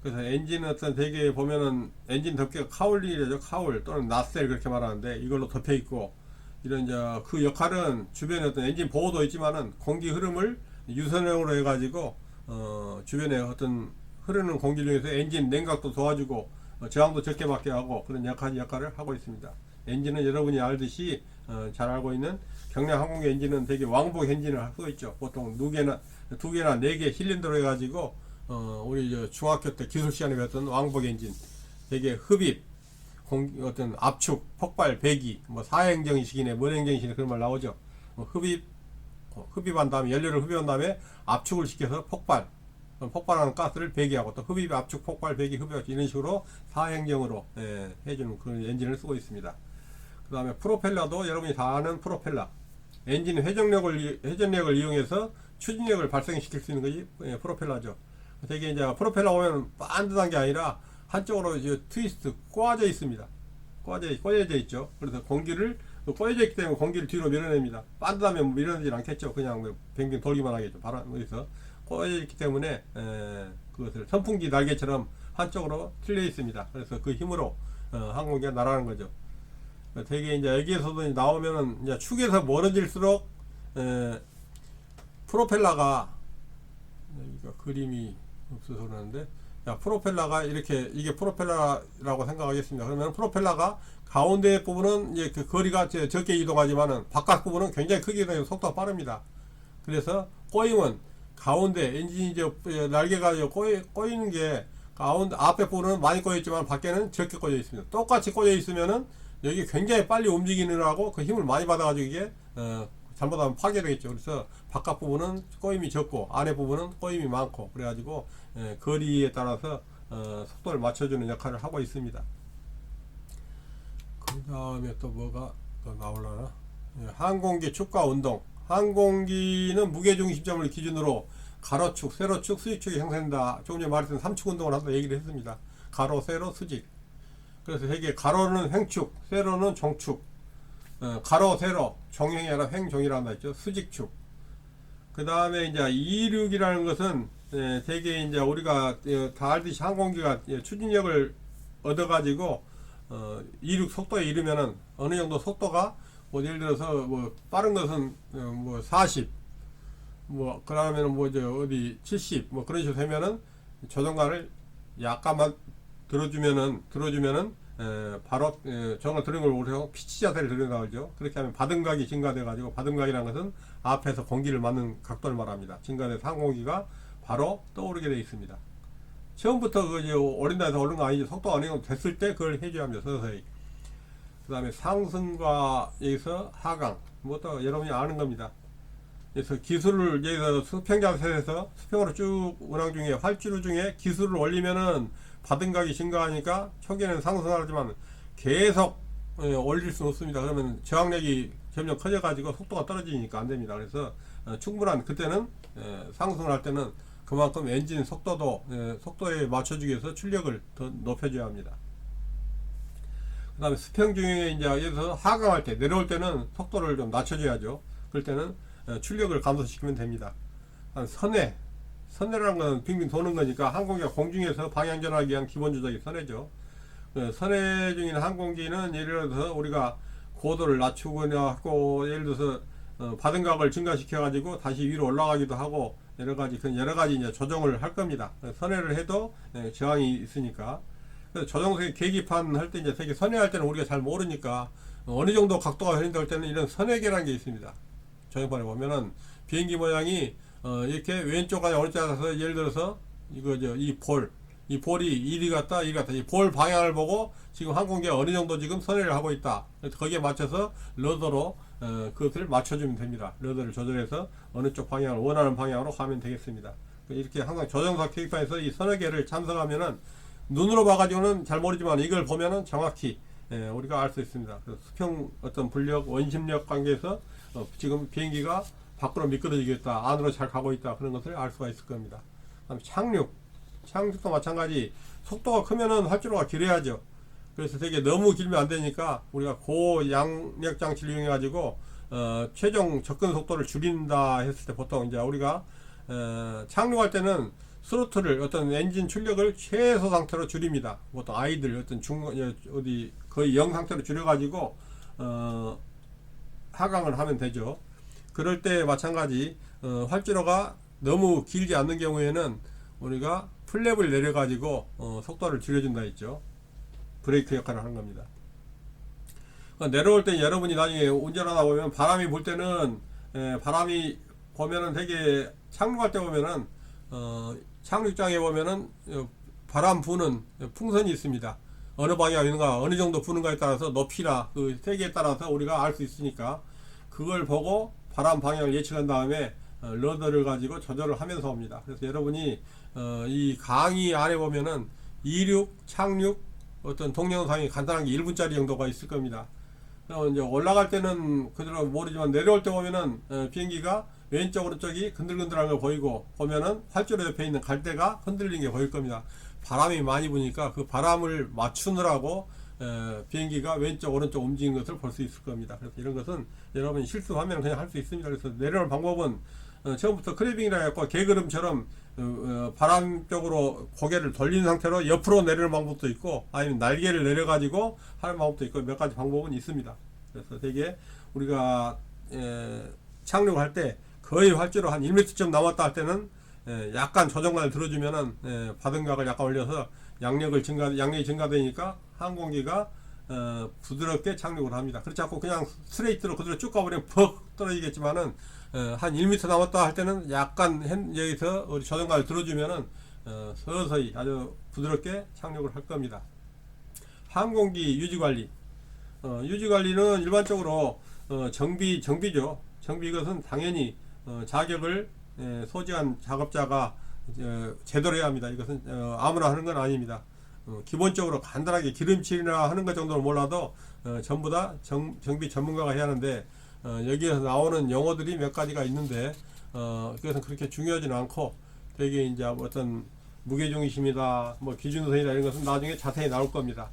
그래서 엔진은 어떤 대개 보면은 엔진 덮개가 카울링이죠. 카울 또는 나셀 그렇게 말하는데 이걸로 덮여 있고 이런 이제 그 역할은 주변에 어떤 엔진 보호도 있지만은 공기 흐름을 유선형으로 해가지고 주변에 어떤 흐르는 공기 중에서 엔진 냉각도 도와주고 저항도 적게 받게 하고 그런 역할을 하고 있습니다. 엔진은 여러분이 알듯이 잘 알고 있는 경량 항공기 엔진은 되게 왕복 엔진을 쓰고 있죠. 보통 2개나 4개 실린더로 해가지고 우리 중학교 때 기술 시간에 배웠던 왕복 엔진 되게 흡입 어떤 압축 폭발 배기 뭐 사행정식이네 뭔행정식이네 그런 말 나오죠. 흡입한 다음에 연료를 흡입한 다음에 압축을 시켜서 폭발하는 가스를 배기하고 또 흡입 압축 폭발 배기 흡입 이런 식으로 사행정으로 해주는 그런 엔진을 쓰고 있습니다. 그 다음에 프로펠러도 여러분이 다 아는 프로펠러 엔진 회전력을 이용해서 추진력을 발생시킬 수 있는 것이 프로펠러죠. 되게 이제 프로펠러 보면 반듯한 게 아니라 한쪽으로 이제 트위스트 꼬아져 있습니다. 꼬여져 있죠. 그래서 공기를 꼬여져 있기 때문에 공기를 뒤로 밀어냅니다. 반듯하면 밀어내지 않겠죠. 그냥 뱅뱅 돌기만 하겠죠. 바람에서 꼬여져 있기 때문에 그것을 선풍기 날개처럼 한쪽으로 틀려 있습니다. 그래서 그 힘으로 항공기가 날아가는 거죠. 되게 이제 여기에서도 나오면은 이제 축에서 멀어질수록 프로펠러가 여기가 그림이 없어서 그러는데 프로펠러가 이렇게 이게 프로펠러라고 생각하겠습니다. 그러면 프로펠러가 가운데 부분은 이제 그 거리가 적게 이동하지만은 바깥 부분은 굉장히 크게 이동해서 속도가 빠릅니다. 그래서 꼬임은 가운데 엔진이 날개가 꼬이는 게 가운데 앞에 부분은 많이 꼬여 있지만 밖에는 적게 꼬여 있습니다. 똑같이 꼬여 있으면은 여기 굉장히 빨리 움직이느라고 그 힘을 많이 받아가지고 이게 잘못하면 파괴되겠죠. 그래서 바깥 부분은 꼬임이 적고 안에 부분은 꼬임이 많고 그래가지고 거리에 따라서 속도를 맞춰주는 역할을 하고 있습니다. 그 다음에 또 뭐가 또 나올라나? 항공기 축과 운동. 항공기는 무게중심점을 기준으로 가로축, 세로축, 수직축이 형성된다. 조금 전에 말했던 3축 운동을 한번 얘기를 했습니다. 가로, 세로, 수직. 그래서 되게 가로는 횡축, 세로는 종축, 가로 세로 종형이 아니라 횡종이라고 했죠. 수직축. 그 다음에 이제 이륙이라는 것은 대개 이제 우리가 다 알듯이 항공기가 추진력을 얻어가지고 이륙 속도에 이르면은 어느 정도 속도가 뭐 예를 들어서 뭐 빠른 것은 뭐 40, 뭐 그러면은 뭐 어디 70, 뭐 그런 식으로 되면은 조종관을 약간만 들어주면은 바로 조종관 들은 걸 오히려 피치 자세를 들여나오죠. 그렇게 하면 받음각이 증가돼 가지고, 받음각이라는 것은 앞에서 공기를 맞는 각도를 말합니다. 증가돼서 항공기가 바로 떠오르게 되어 있습니다. 처음부터 오른다 해서 오른 거 아니죠. 속도가 어느 정도 됐을 때 그걸 해줘야 합니다. 서서히. 그 다음에 상승과 여기서 하강, 뭐또 여러분이 아는 겁니다. 그래서 기술을 여기서 수평 자세에서 수평으로 쭉 운항 중에 활주로 중에 기술을 올리면은 받음각이 증가하니까 초기에는 상승하지만 계속 올릴 수는 없습니다. 그러면 저항력이 점점 커져 가지고 속도가 떨어지니까 안 됩니다. 그래서 충분한 그때는 상승을 할 때는 그만큼 엔진 속도에 맞춰주기 위해서 출력을 더 높여줘야 합니다. 그 다음에 수평 중에 이제 여기서 하강할 때, 내려올 때는 속도를 좀 낮춰줘야죠. 그럴 때는 출력을 감소시키면 됩니다. 선회라는 건 빙빙 도는 거니까 항공기가 공중에서 방향 전환하기 위한 기본 조작이 선회죠. 선회 중인 항공기는 예를 들어서 우리가 고도를 낮추거나 하고, 예를 들어서 받음각을 증가시켜 가지고 다시 위로 올라가기도 하고, 여러 가지 이제 조정을 할 겁니다. 선회를 해도 저항이 있으니까. 그래서 조정석에 계기판 할 때 이제 되게 선회할 때는 우리가 잘 모르니까 어느 정도 각도가 흐린다고 할 때는 이런 선회계라는 게 있습니다. 조형판에 보면은 비행기 모양이 이렇게 왼쪽 아니 오른쪽 가서, 예를 들어서 이 볼이 이리 갔다 이 볼 방향을 보고 지금 항공기가 어느 정도 지금 선회를 하고 있다. 그래서 거기에 맞춰서 러더로 그것을 맞춰주면 됩니다. 러더를 조절해서 어느 쪽 방향을 원하는 방향으로 가면 되겠습니다. 이렇게 항상 조정석 계기판에서 이 선회계를 참석하면은 눈으로 봐가지고는 잘 모르지만 이걸 보면은 정확히 우리가 알 수 있습니다. 수평 어떤 분력, 원심력 관계에서 지금 비행기가 밖으로 미끄러지겠다, 안으로 잘 가고 있다, 그런 것을 알 수가 있을 겁니다. 그다음에 착륙도 마찬가지. 속도가 크면은 활주로가 길어야죠. 그래서 되게 너무 길면 안 되니까 우리가 고양력 장치를 이용해 가지고 최종 접근 속도를 줄인다 했을 때 보통 이제 우리가 착륙할 때는 스로틀을 어떤 엔진 출력을 최소 상태로 줄입니다. 보통 아이들 어떤 거의 0 상태로 줄여 가지고 하강을 하면 되죠. 그럴 때 마찬가지 활주로가 너무 길지 않는 경우에는 우리가 플랩을 내려 가지고 속도를 줄여준다 했죠. 브레이크 역할을 하는 겁니다. 내려올 때 여러분이 나중에 운전하다 보면 바람이 불 때는 바람이 보면은 되게 착륙할 때 보면은 착륙장에 보면은 바람 부는 풍선이 있습니다. 어느 방향에 있는가, 어느 정도 부는가에 따라서 높이나 그 세기에 따라서 우리가 알 수 있으니까 그걸 보고 바람 방향을 예측한 다음에 러더를 가지고 조절을 하면서 옵니다. 그래서 여러분이 이 강의 안에 보면은 이륙, 착륙 어떤 동영상이 간단한 게 1분짜리 정도가 있을 겁니다. 이제 올라갈 때는 그대로 모르지만 내려올 때 보면은 비행기가 왼쪽 오른쪽이 근들근들한 거 보이고, 보면은 활주로 옆에 있는 갈대가 흔들리는 게 보일 겁니다. 바람이 많이 부니까 그 바람을 맞추느라고 비행기가 왼쪽 오른쪽 움직이는 것을 볼 수 있을 겁니다. 그래서 이런 것은 여러분이 실수하면 그냥 할 수 있습니다. 그래서 내려올 방법은 처음부터 크래빙이라 해갖고 개걸음처럼 바람 쪽으로 고개를 돌리는 상태로 옆으로 내리는 방법도 있고, 아니면 날개를 내려 가지고 하는 방법도 있고, 몇 가지 방법은 있습니다. 그래서 되게 우리가 착륙할 때 거의 활주로 한 1m쯤 남았다 할 때는 약간 조정관을 들어주면은 받음각을 약간 올려서 양력이 증가되니까 항공기가 부드럽게 착륙을 합니다. 그렇지 않고 그냥 스트레이트로 그대로 쭉 가버리면 퍽 떨어지겠지만은 한 1m 남았다 할 때는 약간 여기서 우리 조정관을 들어주면은 서서히 아주 부드럽게 착륙을 할 겁니다. 항공기 유지관리. 유지관리는 일반적으로 정비죠. 정비, 이것은 당연히 자격을 소지한 작업자가 제대로 해야 합니다. 이것은 아무나 하는 건 아닙니다. 기본적으로 간단하게 기름칠이나 하는 것 정도는 몰라도 전부 다 정비 전문가가 해야 하는데, 여기에서 나오는 용어들이 몇 가지가 있는데 그것은 그렇게 중요하지는 않고, 되게 이제 어떤 무게중심이다, 뭐 기준선이다, 이런 것은 나중에 자세히 나올 겁니다.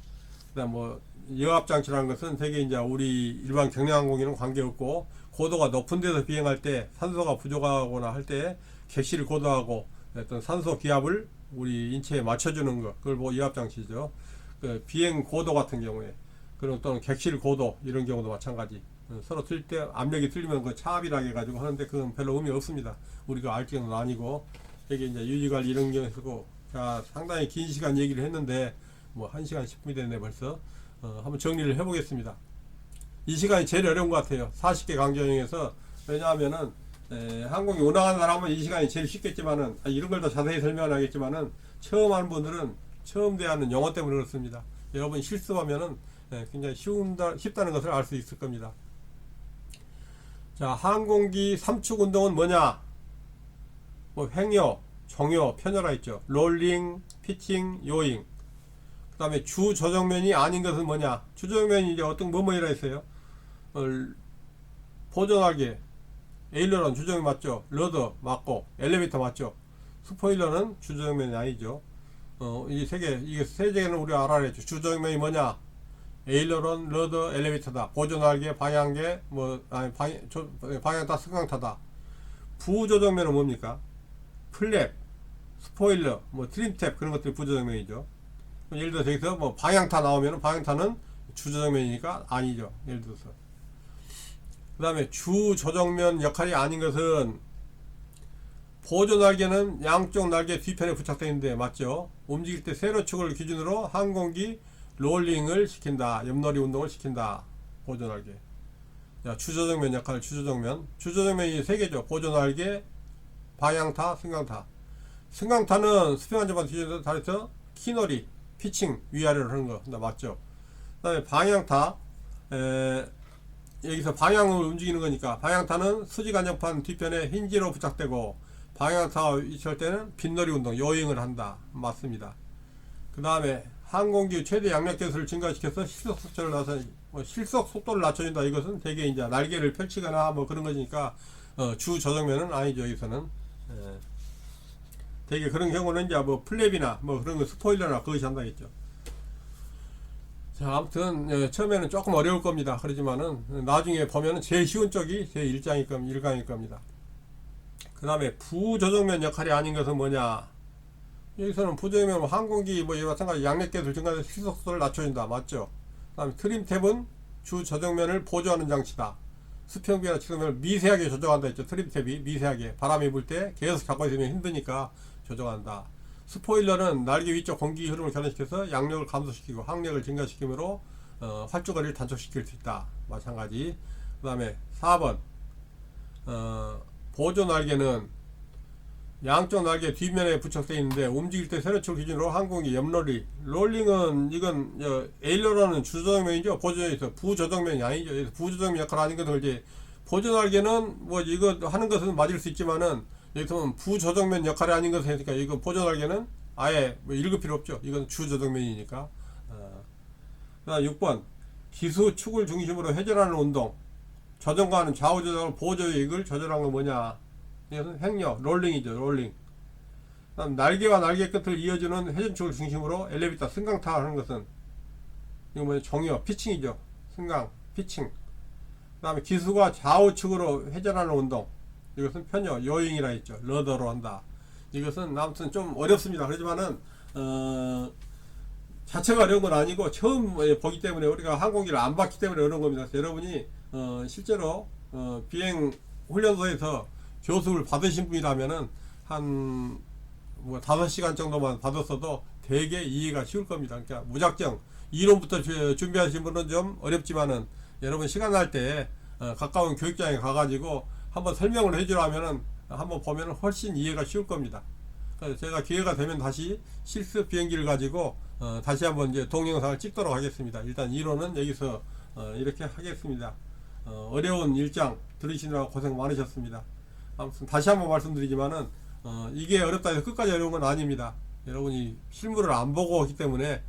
그다음 뭐 여압장치라는 것은 되게 이제 우리 일반 경량항공기는 관계없고 고도가 높은 데서 비행할 때 산소가 부족하거나 할 때 객실 고도하고 어떤 산소 기압을 우리 인체에 맞춰주는 것, 그걸 뭐 여압장치죠. 그 비행 고도 같은 경우에, 그리고 또는 객실 고도 이런 경우도 마찬가지. 서로 틀릴 때 압력이 틀리면 그 차압이라고 해가지고 하는데 그건 별로 의미 없습니다. 우리가 알 정도는 아니고 되게 이제 유지관리 이런 경우 쓰고. 자, 상당히 긴 시간 얘기를 했는데 뭐 1시간 10분이 됐네 벌써. 한번 정리를 해보겠습니다. 이 시간이 제일 어려운 것 같아요. 40개 강좌 중에서. 왜냐하면은 항공이 운항하는 사람은 이 시간이 제일 쉽겠지만은 이런 걸 더 자세히 설명을 하겠지만은 처음 하는 분들은 처음 대하는 영어 때문에 그렇습니다. 여러분 실습하면은 굉장히 쉽다는 것을 알 수 있을 겁니다. 자, 항공기 3축 운동은 뭐냐? 뭐 횡여, 정여, 편여라 있죠. 롤링, 피칭, 요잉. 그 다음에 주 조정면이 아닌 것은 뭐냐? 주조정면이 이제 어떤 뭐뭐이라 했어요. 보존하게 에일러런 주조정면 맞죠? 러더 맞고 엘리베이터 맞죠? 스포일러는 주조정면이 아니죠. 이 세 개, 이게 세 개는 우리가 알아야 했죠. 주조정면이 뭐냐? 에일러런, 러더, 엘리베이터다. 보존하게, 방향계, 방향타, 승강타다. 부조정면은 뭡니까? 플랩, 스포일러, 트림탭 그런 것들이 부조정면이죠. 예를 들어서 여기서 뭐 방향타 나오면은 방향타는 주조정면이니까 아니죠. 예를 들어서. 그 다음에 주조정면 역할이 아닌 것은 보조날개는 양쪽 날개 뒤편에 부착되어 있는데 맞죠? 움직일 때 세로축을 기준으로 항공기 롤링을 시킨다. 옆놀이 운동을 시킨다. 보조날개. 자, 주조정면 역할, 주조정면이 세 개죠. 보조날개, 방향타, 승강타. 승강타는 수평안전반 기준으로 다르죠. 키놀이, 피칭 위아래로 하는 거 맞죠? 그 다음에 방향타, 여기서 방향을 움직이는 거니까 방향타는 수직안정판 뒤편에 힌지로 부착되고 방향타가 있을 때는 빗놀이 운동, 요잉을 한다. 맞습니다. 그 다음에 항공기 최대 양력 개수를 증가시켜서 실속 속도를 낮춰준다. 이것은 되게 이제 날개를 펼치거나 뭐 그런 거니까 주 조정면은 아니죠. 여기서는 되게 그런 경우는 이제 뭐 플랩이나 뭐 그런 거 스포일러나 그것이 한다겠죠. 자, 아무튼 처음에는 조금 어려울 겁니다. 그러지만은 나중에 보면은 제일 쉬운 쪽이 제 1강일 겁니다. 그 다음에 부조정면 역할이 아닌 것은 뭐냐? 여기서는 부조정면 항공기 뭐 이와 마찬가지 양력계수를 증가해서 실속도를 낮춰준다. 맞죠? 그 다음에 트림탭은 주 조정면을 보조하는 장치다. 수평비나 측면을 미세하게 조정한다 했죠. 트림탭이 미세하게 바람이 불 때 계속 잡고 있으면 힘드니까 조정한다. 스포일러는 날개 위쪽 공기 흐름을 변화시켜서 양력을 감소시키고 항력을 증가시키므로 활주거리를 단축시킬 수 있다. 마찬가지. 그 다음에 4번 보조 날개는 양쪽 날개 뒷면에 부착되어 있는데 움직일 때 세로축 기준으로 항공기 옆놀이 롤링은 이건 에일러런은 주조정면이죠. 보조에서 부조정면이 아니죠. 부조정면 역할 아닌 것을 이제 보조 날개는 뭐 이거 하는 것은 맞을 수 있지만은 여기서는 부조정면 역할이 아닌 것을 했으니까 이거 보조 날개는 아예 뭐 읽을 필요 없죠. 이건 주조정면이니까. 그 다음 6번 기수축을 중심으로 회전하는 운동. 조정과는 좌우 조정을 보조익을 조절한 건 뭐냐? 이것은 횡여, 롤링이죠. 롤링. 그다음 날개와 날개 끝을 이어주는 회전축을 중심으로 엘리베이터 승강타 하는 것은 이거 뭐냐? 정여, 피칭이죠. 승강, 피칭. 그 다음에 기수가 좌우측으로 회전하는 운동. 이것은 편여, 요잉이라 했죠. 러더로 한다. 이것은 아무튼 좀 어렵습니다. 그렇지만은 자체가 어려운 건 아니고 처음 보기 때문에 우리가 항공기를 안 봤기 때문에 어려운 겁니다. 여러분이 실제로 비행 훈련소에서 교습을 받으신 분이라면은 한 뭐 5시간 정도만 받았어도 되게 이해가 쉬울 겁니다. 그러니까 무작정 이론부터 준비하신 분은 좀 어렵지만은 여러분 시간 날 때 가까운 교육장에 가가지고 한번 설명을 해주라면은 한번 보면은 훨씬 이해가 쉬울 겁니다. 그래서 제가 기회가 되면 다시 실습 비행기를 가지고 다시 한번 이제 동영상을 찍도록 하겠습니다. 일단 이론은 여기서 이렇게 하겠습니다. 어려운 일장 들으시느라고 고생 많으셨습니다. 아무튼 다시 한번 말씀드리지만은 이게 어렵다 해서 끝까지 어려운 건 아닙니다. 여러분이 실물을 안 보고 하기 때문에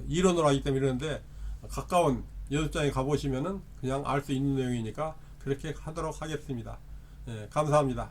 이론으로 하기 때문에 이러는데 가까운 연습장에 가보시면은 그냥 알 수 있는 내용이니까 그렇게 하도록 하겠습니다. 감사합니다.